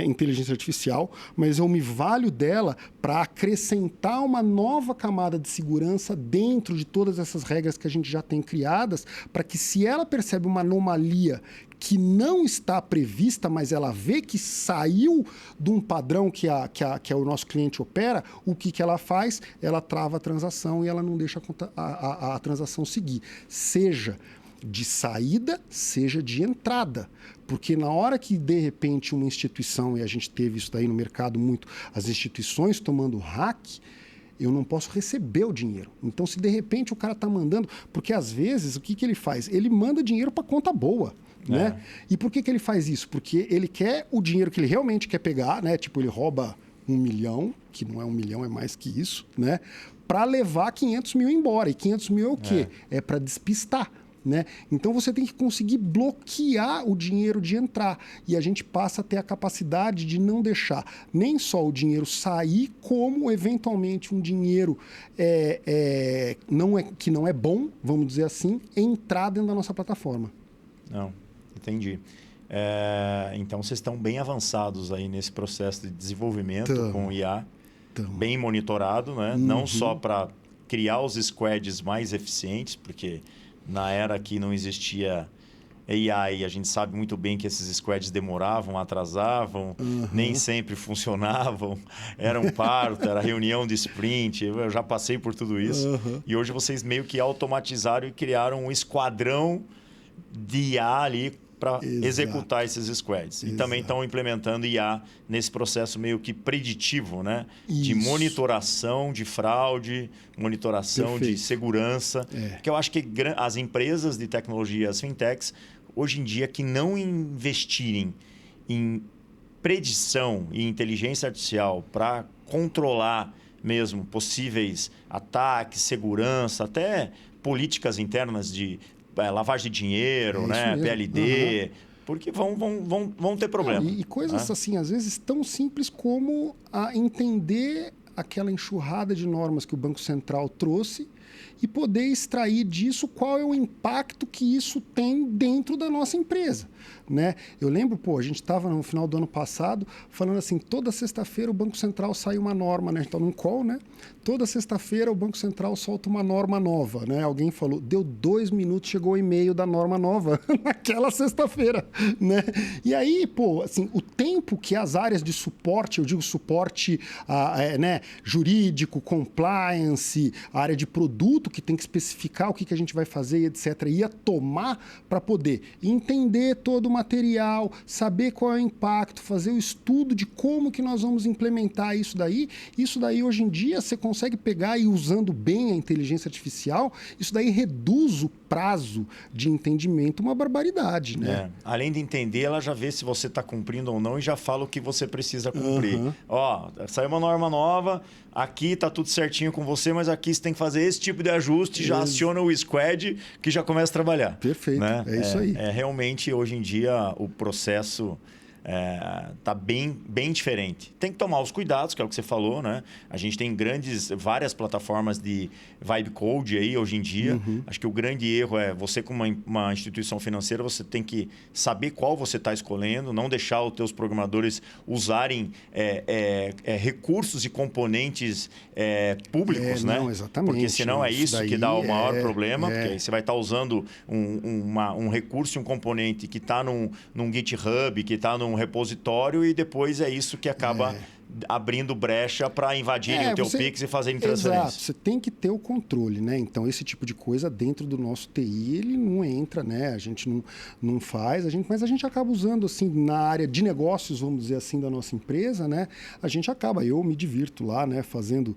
inteligência artificial, mas eu me valho dela para acrescentar uma nova camada de segurança dentro de todas essas regras que a gente já tem criadas, para que se ela percebe uma anomalia que não está prevista, mas ela vê que saiu de um padrão que o nosso cliente opera, o que ela faz? Ela trava a transação e ela não deixa a transação seguir. Seja de saída, seja de entrada. Porque na hora que, de repente, uma instituição, e a gente teve isso daí no mercado muito, as instituições tomando hack, eu não posso receber o dinheiro. Então, se de repente o cara está mandando... Porque, às vezes, o que ele faz? Ele manda dinheiro para conta boa. Né? E por que ele faz isso? Porque ele quer o dinheiro que ele realmente quer pegar, né? Tipo, ele rouba 1 milhão, que não é 1 milhão, é mais que isso, né? Para levar 500 mil embora. E 500 mil é o quê? É para despistar. Né? Então você tem que conseguir bloquear o dinheiro de entrar. E a gente passa a ter a capacidade de não deixar nem só o dinheiro sair, como eventualmente um dinheiro que não é bom, vamos dizer assim, entrar dentro da nossa plataforma. Não, entendi. Então vocês estão bem avançados aí nesse processo de desenvolvimento com o IA, bem monitorado, né? Não só para criar os squads mais eficientes, porque na era que não existia AI, a gente sabe muito bem que esses squads demoravam, atrasavam, nem sempre funcionavam, era um parto, era reunião de sprint, eu já passei por tudo isso. E hoje vocês meio que automatizaram e criaram um esquadrão de IA ali para executar esses squads. E também estão implementando IA nesse processo meio que preditivo, né? De monitoração de fraude, monitoração de segurança. Que eu acho que as empresas de tecnologia, as fintechs, hoje em dia, que não investirem em predição e inteligência artificial para controlar mesmo possíveis ataques, segurança, até políticas internas de lavagem de dinheiro, né? PLD, porque vão ter problema. E coisas assim, às vezes tão simples como a entender aquela enxurrada de normas que o Banco Central trouxe e poder extrair disso qual é o impacto que isso tem dentro da nossa empresa, né? Eu lembro, a gente estava no final do ano passado falando assim, toda sexta-feira o Banco Central sai uma norma, né? A gente está num call, né? Toda sexta-feira o Banco Central solta uma norma nova, né? Alguém falou, deu 2 minutos, chegou o e-mail da norma nova naquela sexta-feira, né? E aí, assim, o tempo que as áreas de suporte, eu digo suporte né, jurídico, compliance, a área de produto, que tem que especificar o que a gente vai fazer, etc., ia tomar para poder entender todo o material, saber qual é o impacto, fazer o estudo de como que nós vamos implementar isso daí. Isso daí, hoje em dia, você consegue pegar e usando bem a inteligência artificial, isso daí reduz o prazo de entendimento uma barbaridade, né? Além de entender, ela já vê se você está cumprindo ou não e já fala o que você precisa cumprir. Ó, saiu uma norma nova, aqui está tudo certinho com você, mas aqui você tem que fazer esse tipo de ajuste, já aciona o squad que já começa a trabalhar. Perfeito, né? É isso aí. Realmente, hoje em dia, o processo tá bem diferente. Tem que tomar os cuidados, que é o que você falou, né? A gente tem várias plataformas de vibe code aí hoje em dia. Acho que o grande erro é você, como uma instituição financeira, você tem que saber qual você está escolhendo, não deixar os teus programadores usarem recursos e componentes públicos, né? Não, exatamente. Porque senão isso que dá o maior problema, porque aí você vai estar usando um recurso e um componente que está num GitHub, que está num repositório e depois é isso que acaba abrindo brecha para invadirem o teu Pix e fazerem transferência. Exato, você tem que ter o controle, né? Então, esse tipo de coisa dentro do nosso TI, ele não entra, né? A gente não faz, mas a gente acaba usando, assim, na área de negócios, vamos dizer assim, da nossa empresa, né? A gente acaba, eu me divirto lá, né? Fazendo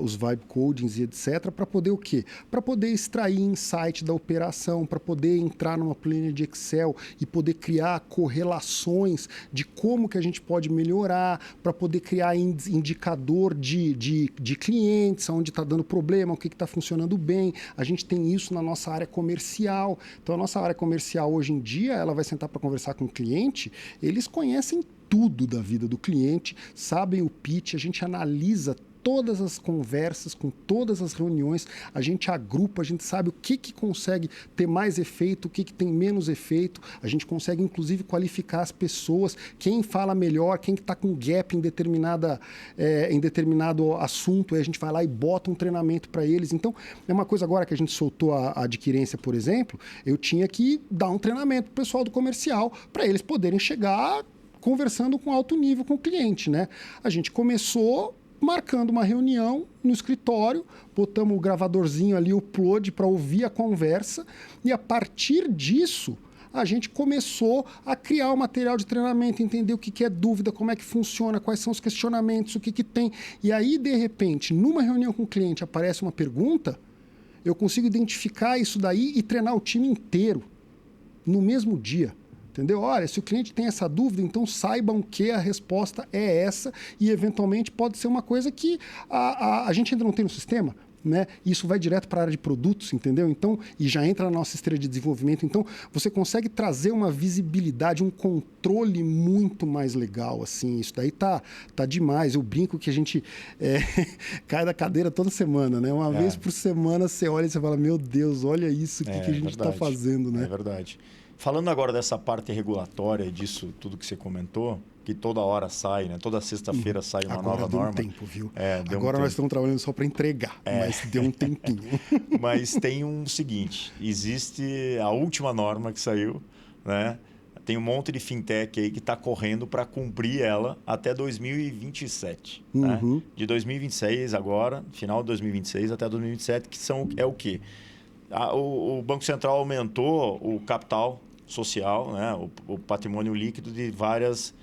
os vibe codings e etc. para poder o quê? Para poder extrair insight da operação, para poder entrar numa planilha de Excel e poder criar correlações de como que a gente pode melhorar, para poder criar indicador de clientes, onde está dando problema, o que está funcionando bem. A gente tem isso na nossa área comercial. Então, a nossa área comercial, hoje em dia, ela vai sentar para conversar com o cliente, eles conhecem tudo da vida do cliente, sabem o pitch, a gente analisa todas as conversas, com todas as reuniões, a gente agrupa, a gente sabe o que consegue ter mais efeito, o que tem menos efeito, a gente consegue, inclusive, qualificar as pessoas, quem fala melhor, quem está com gap em determinado assunto, aí a gente vai lá e bota um treinamento para eles. Então, é uma coisa agora que a gente soltou a adquirência, por exemplo, eu tinha que dar um treinamento para o pessoal do comercial, para eles poderem chegar conversando com alto nível com o cliente, né? A gente começou marcando uma reunião no escritório, botamos o gravadorzinho ali, o upload, para ouvir a conversa, e a partir disso a gente começou a criar o material de treinamento, entender o que é dúvida, como é que funciona, quais são os questionamentos, o que tem. E aí, de repente, numa reunião com o cliente, aparece uma pergunta, eu consigo identificar isso daí e treinar o time inteiro no mesmo dia. Entendeu? Olha, se o cliente tem essa dúvida, então saibam que a resposta é essa e, eventualmente, pode ser uma coisa que a gente ainda não tem no sistema, né? Isso vai direto para a área de produtos, entendeu? Então, e já entra na nossa esteira de desenvolvimento. Então, você consegue trazer uma visibilidade, um controle muito mais legal, assim. Isso daí tá demais. Eu brinco que a gente cai da cadeira toda semana, né? Uma vez por semana você olha e você fala, meu Deus, olha isso, o que a gente está fazendo, né? É verdade. Falando agora dessa parte regulatória e disso tudo que você comentou, que toda hora sai, né? Toda sexta-feira sai uma nova norma. Agora deu um tempo, viu? Agora nós estamos trabalhando só para entregar, mas deu um tempinho. Mas tem um seguinte, existe a última norma que saiu, né? Tem um monte de fintech aí que está correndo para cumprir ela até 2027. Né? De 2026 agora, final de 2026 até 2027, que é o quê? O Banco Central aumentou o capital social, né? o patrimônio líquido de vários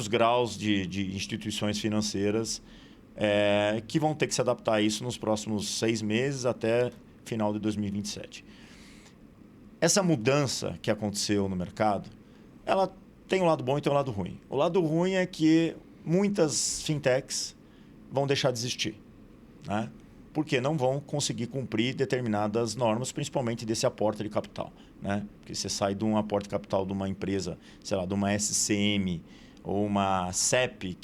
graus de instituições financeiras que vão ter que se adaptar a isso nos próximos 6 meses até final de 2027. Essa mudança que aconteceu no mercado, ela tem um lado bom e tem um lado ruim. O lado ruim é que muitas fintechs vão deixar de existir. né? Porque não vão conseguir cumprir determinadas normas, principalmente desse aporte de capital, né? Porque você sai de um aporte de capital de uma empresa, sei lá, de uma SCM ou uma CEP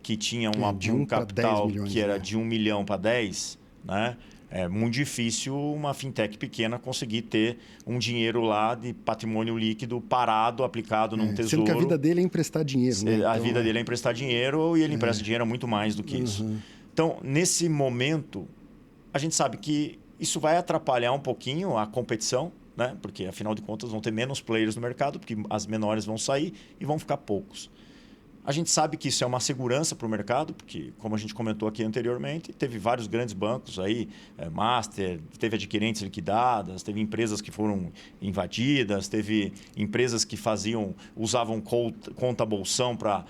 que tinha um capital milhões, que era né? de 1 milhão para 10, né? É muito difícil uma fintech pequena conseguir ter um dinheiro lá de patrimônio líquido parado, aplicado num tesouro. Sendo que a vida dele é emprestar dinheiro, né? A vida dele é emprestar dinheiro e ele empresta dinheiro muito mais do que isso. Então, nesse momento, a gente sabe que isso vai atrapalhar um pouquinho a competição, né? Porque, afinal de contas, vão ter menos players no mercado, porque as menores vão sair e vão ficar poucos. A gente sabe que isso é uma segurança para o mercado, porque, como a gente comentou aqui anteriormente, teve vários grandes bancos aí, Master, teve adquirentes liquidadas, teve empresas que foram invadidas, teve empresas que usavam conta bolsão para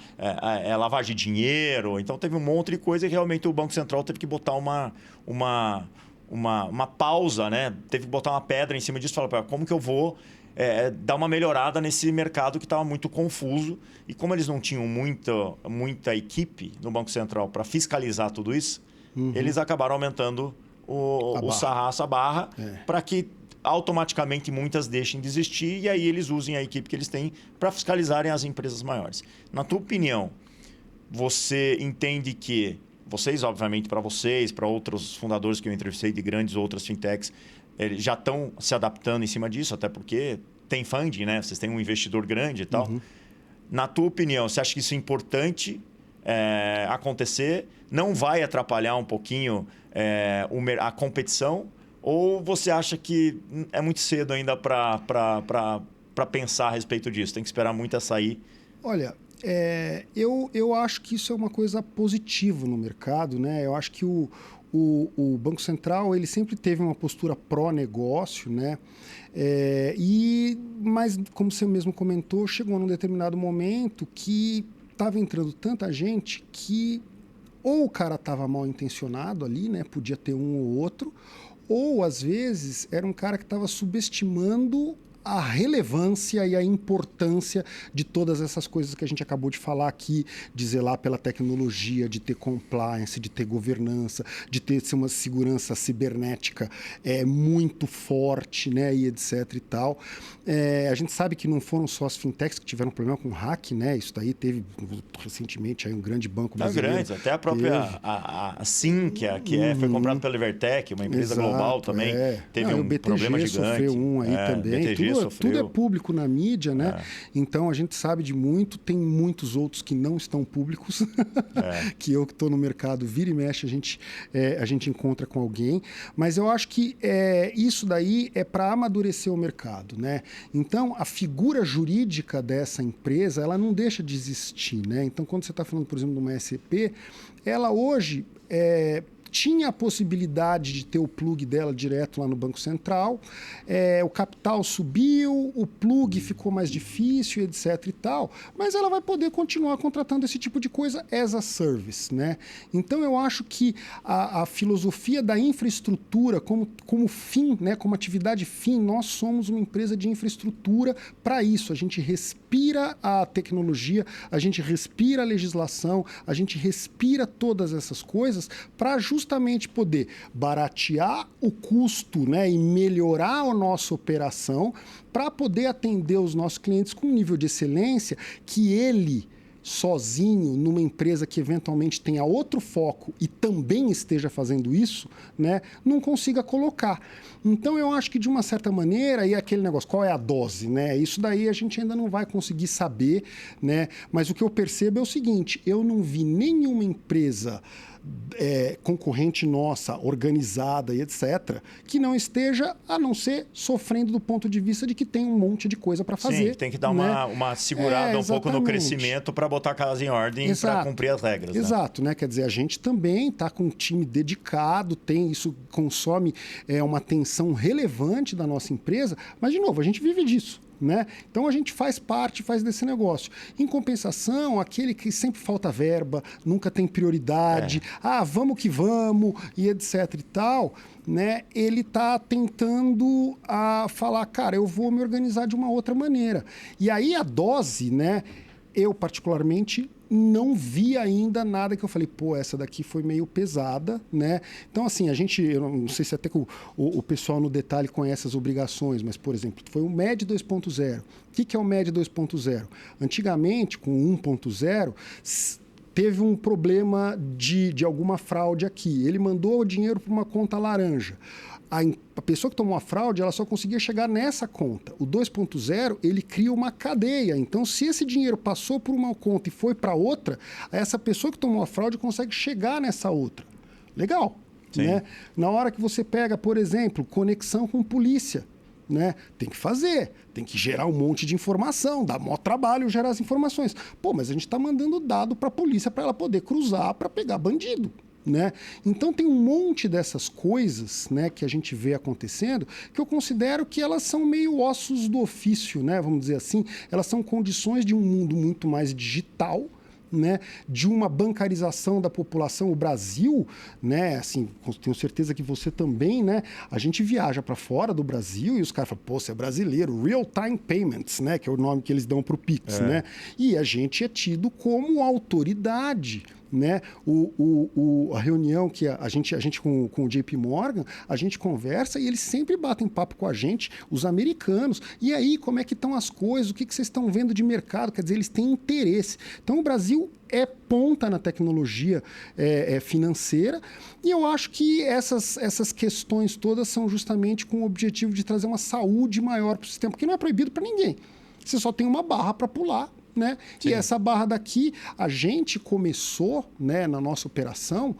lavagem de dinheiro. Então, teve um monte de coisa e realmente o Banco Central teve que botar uma pausa, né? Teve que botar uma pedra em cima disso e falar, como que eu vou dar uma melhorada nesse mercado que estava muito confuso. E como eles não tinham muita equipe no Banco Central para fiscalizar tudo isso, eles acabaram aumentando o sarrafo, a barra, para que automaticamente muitas deixem de existir e aí eles usem a equipe que eles têm para fiscalizarem as empresas maiores. Na tua opinião, você entende que vocês, obviamente, para outros fundadores que eu entrevistei de grandes outras fintechs, eles já estão se adaptando em cima disso, até porque tem funding, né? Vocês têm um investidor grande e tal. Na tua opinião, você acha que isso é importante acontecer? Não vai atrapalhar um pouquinho a competição? Ou você acha que é muito cedo ainda para pensar a respeito disso? Tem que esperar muito a sair? Olha, eu acho que isso é uma coisa positiva no mercado, né? Eu acho que o Banco Central ele sempre teve uma postura pró-negócio, né? Mas, como você mesmo comentou, chegou num determinado momento que estava entrando tanta gente que ou o cara estava mal intencionado ali, né? Podia ter um ou outro, ou às vezes era um cara que estava subestimando a relevância e a importância de todas essas coisas que a gente acabou de falar aqui, de zelar pela tecnologia, de ter compliance, de ter governança, de ter uma segurança cibernética muito forte, né, e etc e tal. A gente sabe que não foram só as fintechs que tiveram problema com hack, né? Isso daí teve recentemente aí um grande banco brasileiro. Grandes, até a própria a Sinqia, que foi comprada pela Evertec, uma empresa global também, teve um problema gigante. Sofreu um aí também. BTG Tudo é público na mídia, né? Então a gente sabe de muito, tem muitos outros que não estão públicos, que eu que estou no mercado, vira e mexe, a gente encontra com alguém. Mas eu acho que isso daí é para amadurecer o mercado, né? Então a figura jurídica dessa empresa, ela não deixa de existir, né? Então quando você está falando, por exemplo, de uma SCP, ela hoje tinha a possibilidade de ter o plug dela direto lá no Banco Central, o capital subiu, o plug ficou mais difícil, etc. e tal, mas ela vai poder continuar contratando esse tipo de coisa as a service, né? Então eu acho que a filosofia da infraestrutura como fim, né, como atividade fim, nós somos uma empresa de infraestrutura para isso. A gente respira a tecnologia, a gente respira a legislação, a gente respira todas essas coisas para justamente poder baratear o custo, né, e melhorar a nossa operação para poder atender os nossos clientes com um nível de excelência que ele, sozinho, numa empresa que eventualmente tenha outro foco e também esteja fazendo isso, né, não consiga colocar. Então, eu acho que, de uma certa maneira, e aquele negócio, qual é a dose, né? Isso daí a gente ainda não vai conseguir saber, né? Mas o que eu percebo é o seguinte, eu não vi nenhuma empresa concorrente nossa, organizada e etc., que não esteja, a não ser sofrendo do ponto de vista de que tem um monte de coisa para fazer. Sim, tem que dar né? uma segurada um pouco no crescimento para botar a casa em ordem para cumprir as regras. Exato, né? Quer dizer, a gente também está com um time dedicado, isso consome uma atenção relevante da nossa empresa, mas, de novo, a gente vive disso. Né? Então a gente faz desse negócio. Em compensação, aquele que sempre falta verba, nunca tem prioridade, vamos que vamos, e etc e tal, né? Ele está tentando falar, cara, eu vou me organizar de uma outra maneira. E aí a dose, né? Eu particularmente não vi ainda nada que eu falei, pô, essa daqui foi meio pesada, né? Então, assim, eu não sei se até que o pessoal no detalhe conhece as obrigações, mas, por exemplo, foi o MED 2.0. O que é o MED 2.0? Antigamente, com 1.0, teve um problema de alguma fraude aqui. Ele mandou o dinheiro para uma conta laranja. A pessoa que tomou a fraude, ela só conseguia chegar nessa conta. O 2.0, ele cria uma cadeia. Então, se esse dinheiro passou por uma conta e foi para outra, essa pessoa que tomou a fraude consegue chegar nessa outra. Legal. Né? Na hora que você pega, por exemplo, conexão com polícia, né? Tem que fazer, tem que gerar um monte de informação, dá maior trabalho gerar as informações. Pô, mas a gente está mandando dado para a polícia para ela poder cruzar para pegar bandido. Né? Então tem um monte dessas coisas, né, que a gente vê acontecendo que eu considero que elas são meio ossos do ofício, né, vamos dizer assim. Elas são condições de um mundo muito mais digital, né, de uma bancarização da população. O Brasil, né, assim, tenho certeza que você também, né, a gente viaja para fora do Brasil e os caras falam, pô, você é brasileiro, real time payments, né, que é o nome que eles dão para o Pix, né, e a gente é tido como autoridade. Né? A reunião que a gente com o JP Morgan, a gente conversa e eles sempre batem papo com a gente, os americanos. E aí, como é que estão as coisas? O que vocês estão vendo de mercado? Quer dizer, eles têm interesse. Então, o Brasil é ponta na tecnologia financeira e eu acho que essas questões todas são justamente com o objetivo de trazer uma saúde maior para o sistema, porque não é proibido para ninguém. Você só tem uma barra para pular. Né? E essa barra daqui, a gente começou, né, na nossa operação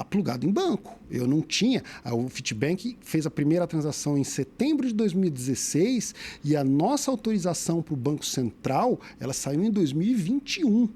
plugado em banco. Eu não tinha. O Fitbank fez a primeira transação em setembro de 2016 e a nossa autorização para o Banco Central ela saiu em 2021.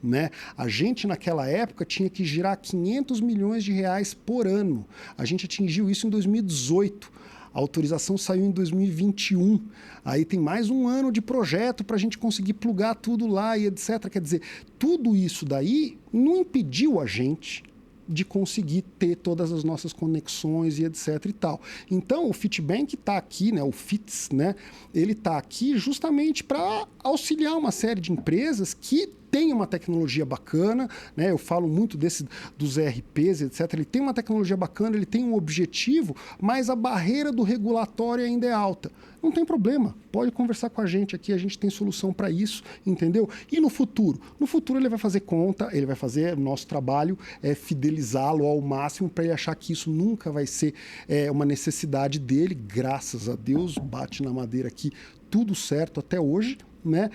Né? A gente, naquela época, tinha que girar 500 milhões de reais por ano. A gente atingiu isso em 2018. A autorização saiu em 2021. Aí tem mais um ano de projeto para a gente conseguir plugar tudo lá e etc. Quer dizer, tudo isso daí não impediu a gente de conseguir ter todas as nossas conexões e etc e tal. Então, o Fitbank está aqui, né, o FITS, né, ele está aqui justamente para auxiliar uma série de empresas que tem uma tecnologia bacana, né? Eu falo muito dos ERPs, etc. Ele tem uma tecnologia bacana, ele tem um objetivo, mas a barreira do regulatório ainda é alta. Não tem problema, pode conversar com a gente aqui, a gente tem solução para isso, entendeu? E no futuro? No futuro ele vai fazer conta, ele vai fazer, nosso trabalho é fidelizá-lo ao máximo para ele achar que isso nunca vai ser uma necessidade dele, graças a Deus, bate na madeira aqui, tudo certo até hoje. Né?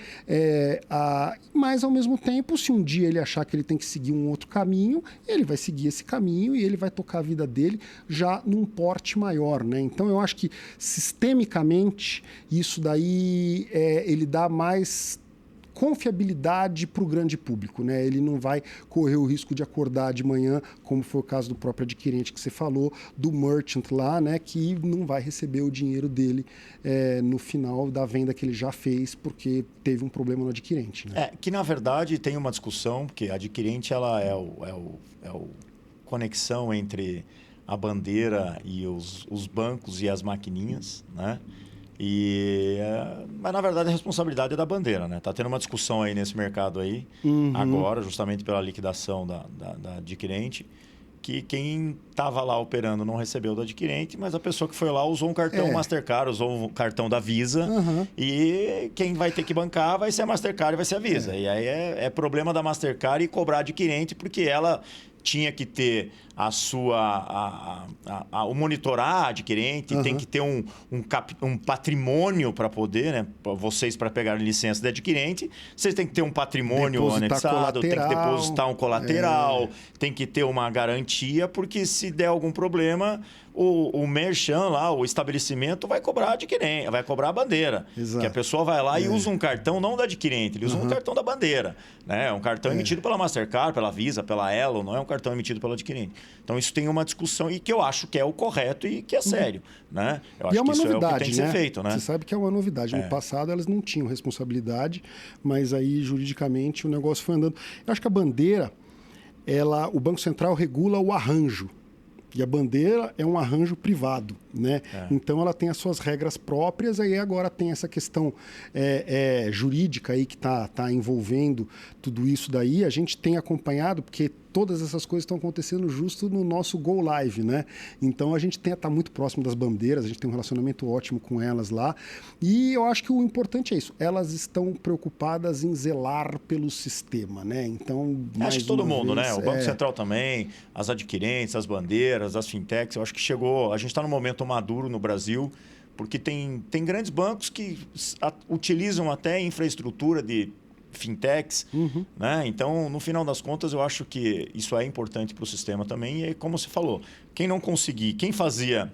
Mas, ao mesmo tempo, se um dia ele achar que ele tem que seguir um outro caminho, ele vai seguir esse caminho e ele vai tocar a vida dele já num porte maior. Né? Então, eu acho que, sistemicamente, isso daí ele dá mais confiabilidade para o grande público, né? Ele não vai correr o risco de acordar de manhã, como foi o caso do próprio adquirente que você falou, do merchant lá, né? Que não vai receber o dinheiro dele no final da venda que ele já fez, porque teve um problema no adquirente. Né? Que na verdade tem uma discussão, porque a adquirente ela é o conexão entre a bandeira e os bancos e as maquininhas, né? Mas, na verdade, a responsabilidade é da bandeira, né? Tá tendo uma discussão aí nesse mercado aí, agora, justamente pela liquidação da adquirente, que quem estava lá operando não recebeu do adquirente, mas a pessoa que foi lá usou um cartão Mastercard, usou um cartão da Visa, e quem vai ter que bancar vai ser a Mastercard e vai ser a Visa. E aí é problema da Mastercard e cobrar adquirente, porque ela tinha que ter o monitorar adquirente, tem que ter um patrimônio para poder, né? Vocês, para pegarem licença de adquirente, vocês têm que ter um patrimônio anexado, tem que depositar um colateral, tem que ter uma garantia, porque se der algum problema, o merchan lá, o estabelecimento vai cobrar adquirente, vai cobrar a bandeira. Exato. Que a pessoa vai lá e usa um cartão não da adquirente, ele usa um cartão da bandeira. Né? É um cartão emitido pela Mastercard, pela Visa, pela Elo, não é um cartão emitido pelo adquirente. Então isso tem uma discussão e que eu acho que é o correto e que é sério. Né? Eu acho que isso é o que tem que ser feito. Né? Você sabe que é uma novidade. No passado elas não tinham responsabilidade, mas aí juridicamente o negócio foi andando. Eu acho que a bandeira, o Banco Central regula o arranjo. E a bandeira é um arranjo privado, né? Então ela tem as suas regras próprias, aí agora tem essa questão jurídica aí que tá envolvendo tudo isso daí. A gente tem acompanhado, porque todas essas coisas estão acontecendo justo no nosso Go Live, né? Então a gente tá muito próximo das bandeiras, a gente tem um relacionamento ótimo com elas lá. E eu acho que o importante é isso, elas estão preocupadas em zelar pelo sistema, né? Então, acho que todo mundo, né? O Banco Central também, as adquirentes, as bandeiras, as fintechs, eu acho que a gente está num momento maduro no Brasil, porque tem grandes bancos que utilizam até infraestrutura de fintechs, né? Então, no final das contas, eu acho que isso é importante para o sistema também. E como você falou, quem fazia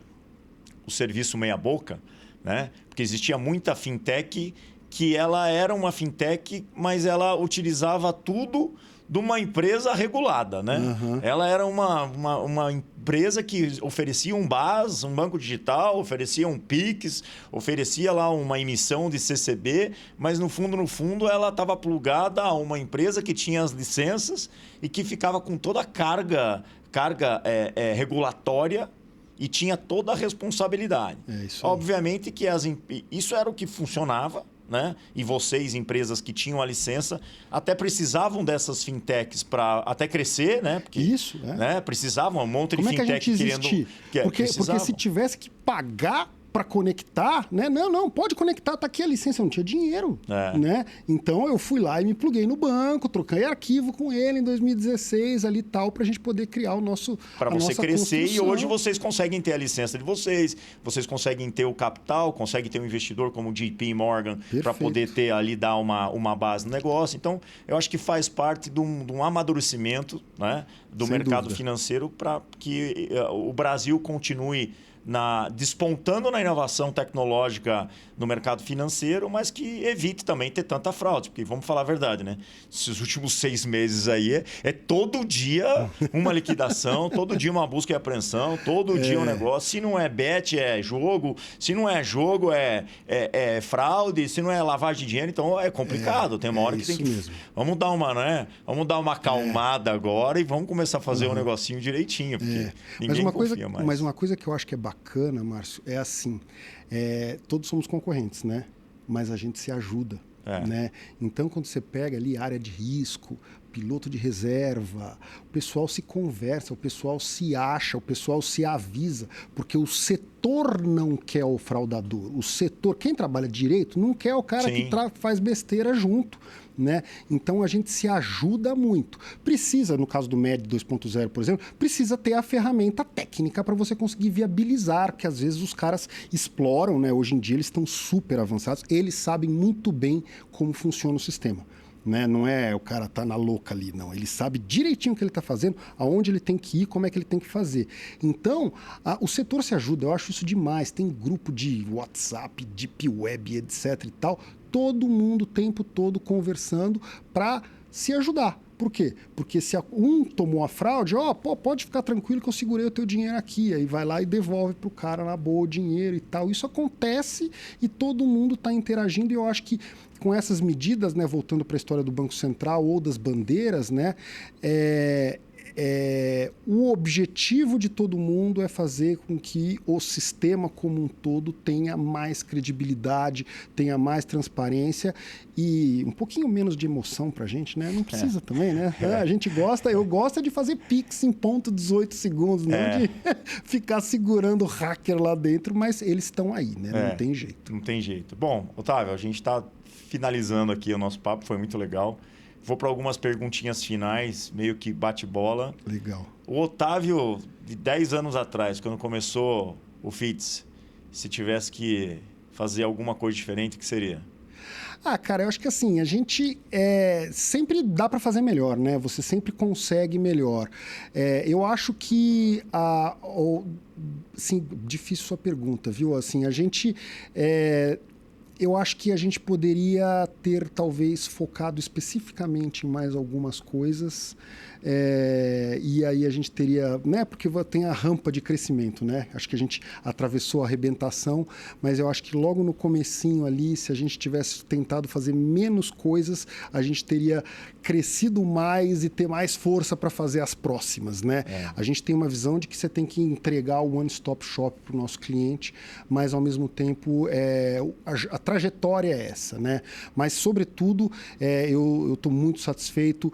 o serviço meia boca, né? Porque existia muita fintech que ela era uma fintech, mas ela utilizava tudo de uma empresa regulada, né? Ela era uma empresa que oferecia um BaaS, um banco digital, oferecia um Pix, oferecia lá uma emissão de CCB, mas no fundo ela estava plugada a uma empresa que tinha as licenças e que ficava com toda a carga regulatória e tinha toda a responsabilidade. Obviamente que isso era o que funcionava, né? E vocês, empresas que tinham a licença, até precisavam dessas fintechs para até crescer, né? Porque, isso, né? Precisavam um monte de fintech querendo... Como é que a gente existir? Porque se tivesse que pagar para conectar, né? Não, pode conectar, tá aqui a licença, eu não tinha dinheiro, né? Então eu fui lá e me pluguei no banco, troquei arquivo com ele em 2016 ali tal, para a gente poder criar o nosso para você crescer construção. E hoje vocês conseguem ter a licença de vocês conseguem ter o capital, conseguem ter um investidor como o JP Morgan para poder ter ali dar uma base no negócio. Então eu acho que faz parte de um amadurecimento, né, do mercado financeiro para que o Brasil continue despontando na inovação tecnológica no mercado financeiro, mas que evite também ter tanta fraude. Porque vamos falar a verdade, né? Esses últimos 6 meses aí é todo dia uma liquidação, todo dia uma busca e apreensão, todo dia um negócio. Se não é bet, é jogo. Se não é jogo, é fraude. Se não é lavagem de dinheiro, então é complicado. Tem uma hora que tem que... Mesmo. Vamos dar uma acalmada agora e vamos começar a fazer um negocinho direitinho, porque ninguém confia mais. Mas uma coisa que eu acho que é bacana, Márcio, é assim, todos somos concorrentes, né? Mas a gente se ajuda, né? Então, quando você pega ali área de risco, piloto de reserva, o pessoal se conversa, o pessoal se acha, o pessoal se avisa, porque o setor não quer o fraudador. O setor, quem trabalha direito, não quer o cara que faz besteira junto, né? Então a gente se ajuda muito. Precisa, no caso do MED 2.0, por exemplo, precisa ter a ferramenta técnica para você conseguir viabilizar, que às vezes os caras exploram, né? Hoje em dia eles estão super avançados, eles sabem muito bem como funciona o sistema. Né? Não é o cara tá na louca ali, não. Ele sabe direitinho o que ele está fazendo, aonde ele tem que ir, como é que ele tem que fazer. Então, o setor se ajuda, eu acho isso demais. Tem grupo de WhatsApp, Deep Web, etc e tal. Todo mundo o tempo todo conversando para se ajudar. Por quê? Porque se um tomou a fraude, pode ficar tranquilo que eu segurei o teu dinheiro aqui. Aí vai lá e devolve para o cara na boa o dinheiro e tal. Isso acontece e todo mundo está interagindo. E eu acho que com essas medidas, né, voltando para a história do Banco Central ou das bandeiras, né, o objetivo de todo mundo é fazer com que o sistema como um todo tenha mais credibilidade, tenha mais transparência e um pouquinho menos de emoção para a gente, né? Não precisa também, né? A gente eu gosto de fazer Pix em 0,18 segundos, não de ficar segurando o hacker lá dentro, mas eles estão aí, né? Não tem jeito. Não tem jeito. Bom, Otávio, a gente está finalizando aqui o nosso papo, foi muito legal. Vou para algumas perguntinhas finais, meio que bate-bola. Legal. O Otávio, de 10 anos atrás, quando começou o FITS, se tivesse que fazer alguma coisa diferente, o que seria? Cara, eu acho que assim, a gente sempre dá para fazer melhor, né? Você sempre consegue melhor. Eu acho que assim, difícil sua pergunta, viu? Assim, a gente Eu acho que a gente poderia ter, talvez, focado especificamente em mais algumas coisas. E aí a gente teria... Né, porque tem a rampa de crescimento, né? Acho que a gente atravessou a arrebentação, mas eu acho que logo no comecinho ali, se a gente tivesse tentado fazer menos coisas, a gente teria crescido mais e ter mais força para fazer as próximas, né? A gente tem uma visão de que você tem que entregar o one-stop shop para o nosso cliente, mas, ao mesmo tempo, a trajetória é essa, né? Mas, sobretudo, eu estou muito satisfeito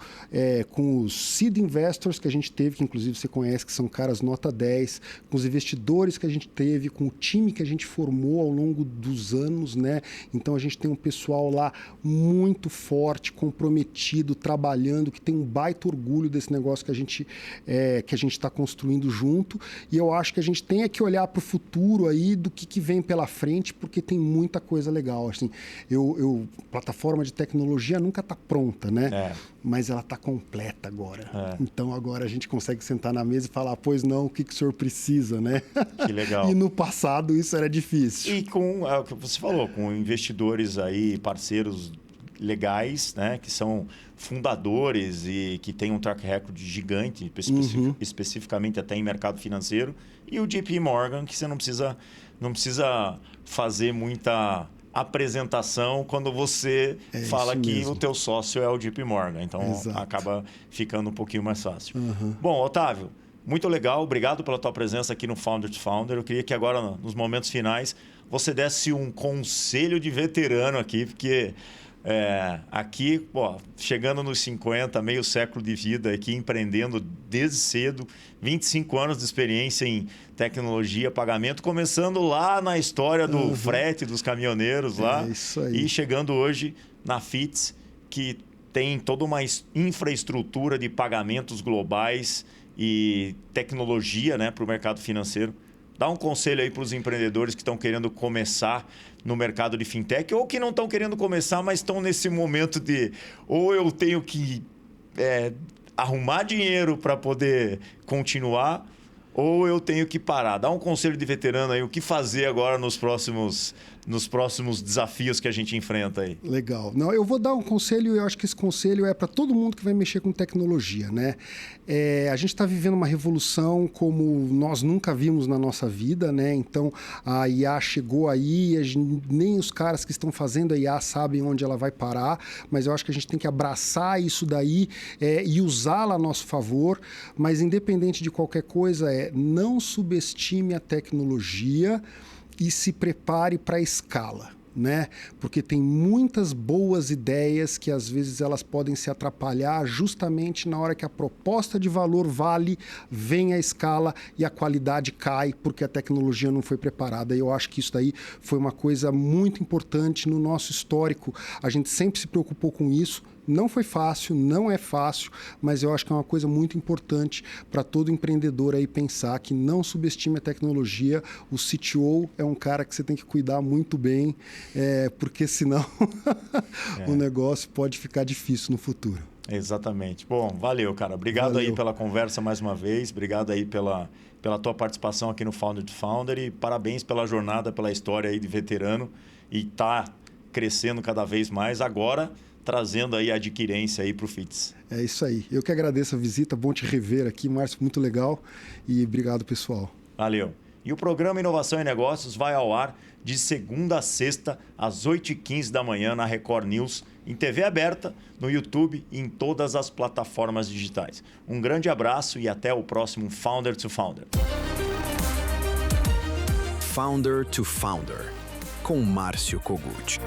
com os seed investors que a gente teve, que inclusive você conhece, que são caras nota 10, com os investidores que a gente teve, com o time que a gente formou ao longo dos anos, né? Então, a gente tem um pessoal lá muito forte, comprometido, trabalhando, que tem um baita orgulho desse negócio que a gente está construindo junto. E eu acho que a gente tem que olhar para o futuro aí do que vem pela frente, porque tem muita coisa legal. Assim, plataforma de tecnologia nunca está pronta, né? Mas ela está completa agora. Então, agora a gente consegue sentar na mesa e falar, pois não, o que o senhor precisa, né? Que legal. E no passado isso era difícil. E com o que você falou, com investidores aí, parceiros legais, né? Que são fundadores e que têm um track record gigante, especificamente até em mercado financeiro. E o JP Morgan, que você não precisa fazer muita apresentação quando você fala que mesmo. O teu sócio é o JP Morgan. Então, acaba ficando um pouquinho mais fácil. Bom, Otávio, muito legal. Obrigado pela tua presença aqui no Founder to Founder. Eu queria que agora, nos momentos finais, você desse um conselho de veterano aqui, porque aqui, chegando nos 50, meio século de vida aqui, empreendendo desde cedo, 25 anos de experiência em tecnologia, pagamento, começando lá na história do frete dos caminhoneiros lá, isso aí. E chegando hoje na FITS, que tem toda uma infraestrutura de pagamentos globais e tecnologia, né, para o mercado financeiro. Dá um conselho aí para os empreendedores que estão querendo começar no mercado de fintech ou que não estão querendo começar, mas estão nesse momento de ou eu tenho que arrumar dinheiro para poder continuar ou eu tenho que parar. Dá um conselho de veterano aí, o que fazer agora nos próximos desafios que a gente enfrenta aí. Legal. Não, eu vou dar um conselho e eu acho que esse conselho é para todo mundo que vai mexer com tecnologia, né? A gente está vivendo uma revolução como nós nunca vimos na nossa vida, né? Então, a IA chegou aí, nem os caras que estão fazendo a IA sabem onde ela vai parar, mas eu acho que a gente tem que abraçar isso daí e usá-la a nosso favor, mas independente de qualquer coisa, não subestime a tecnologia e se prepare para a escala, né? Porque tem muitas boas ideias que às vezes elas podem se atrapalhar justamente na hora que a proposta de valor vem à escala e a qualidade cai porque a tecnologia não foi preparada. E eu acho que isso daí foi uma coisa muito importante no nosso histórico. A gente sempre se preocupou com isso. Não foi fácil, não é fácil, mas eu acho que é uma coisa muito importante para todo empreendedor aí pensar que não subestime a tecnologia. O CTO é um cara que você tem que cuidar muito bem, porque senão o negócio pode ficar difícil no futuro. Exatamente. Bom, valeu, cara. Obrigado aí pela conversa mais uma vez. Obrigado aí pela tua participação aqui no Founder to Founder e parabéns pela jornada, pela história aí de veterano e tá crescendo cada vez mais agora, trazendo aí a adquirência aí para o FITS. É isso aí. Eu que agradeço a visita, bom te rever aqui, Márcio, muito legal e obrigado, pessoal. Valeu. E o programa Inovação e Negócios vai ao ar de segunda a sexta, às 8h15 da manhã na Record News, em TV aberta, no YouTube e em todas as plataformas digitais. Um grande abraço e até o próximo Founder to Founder. Founder to Founder, com Márcio Kogut.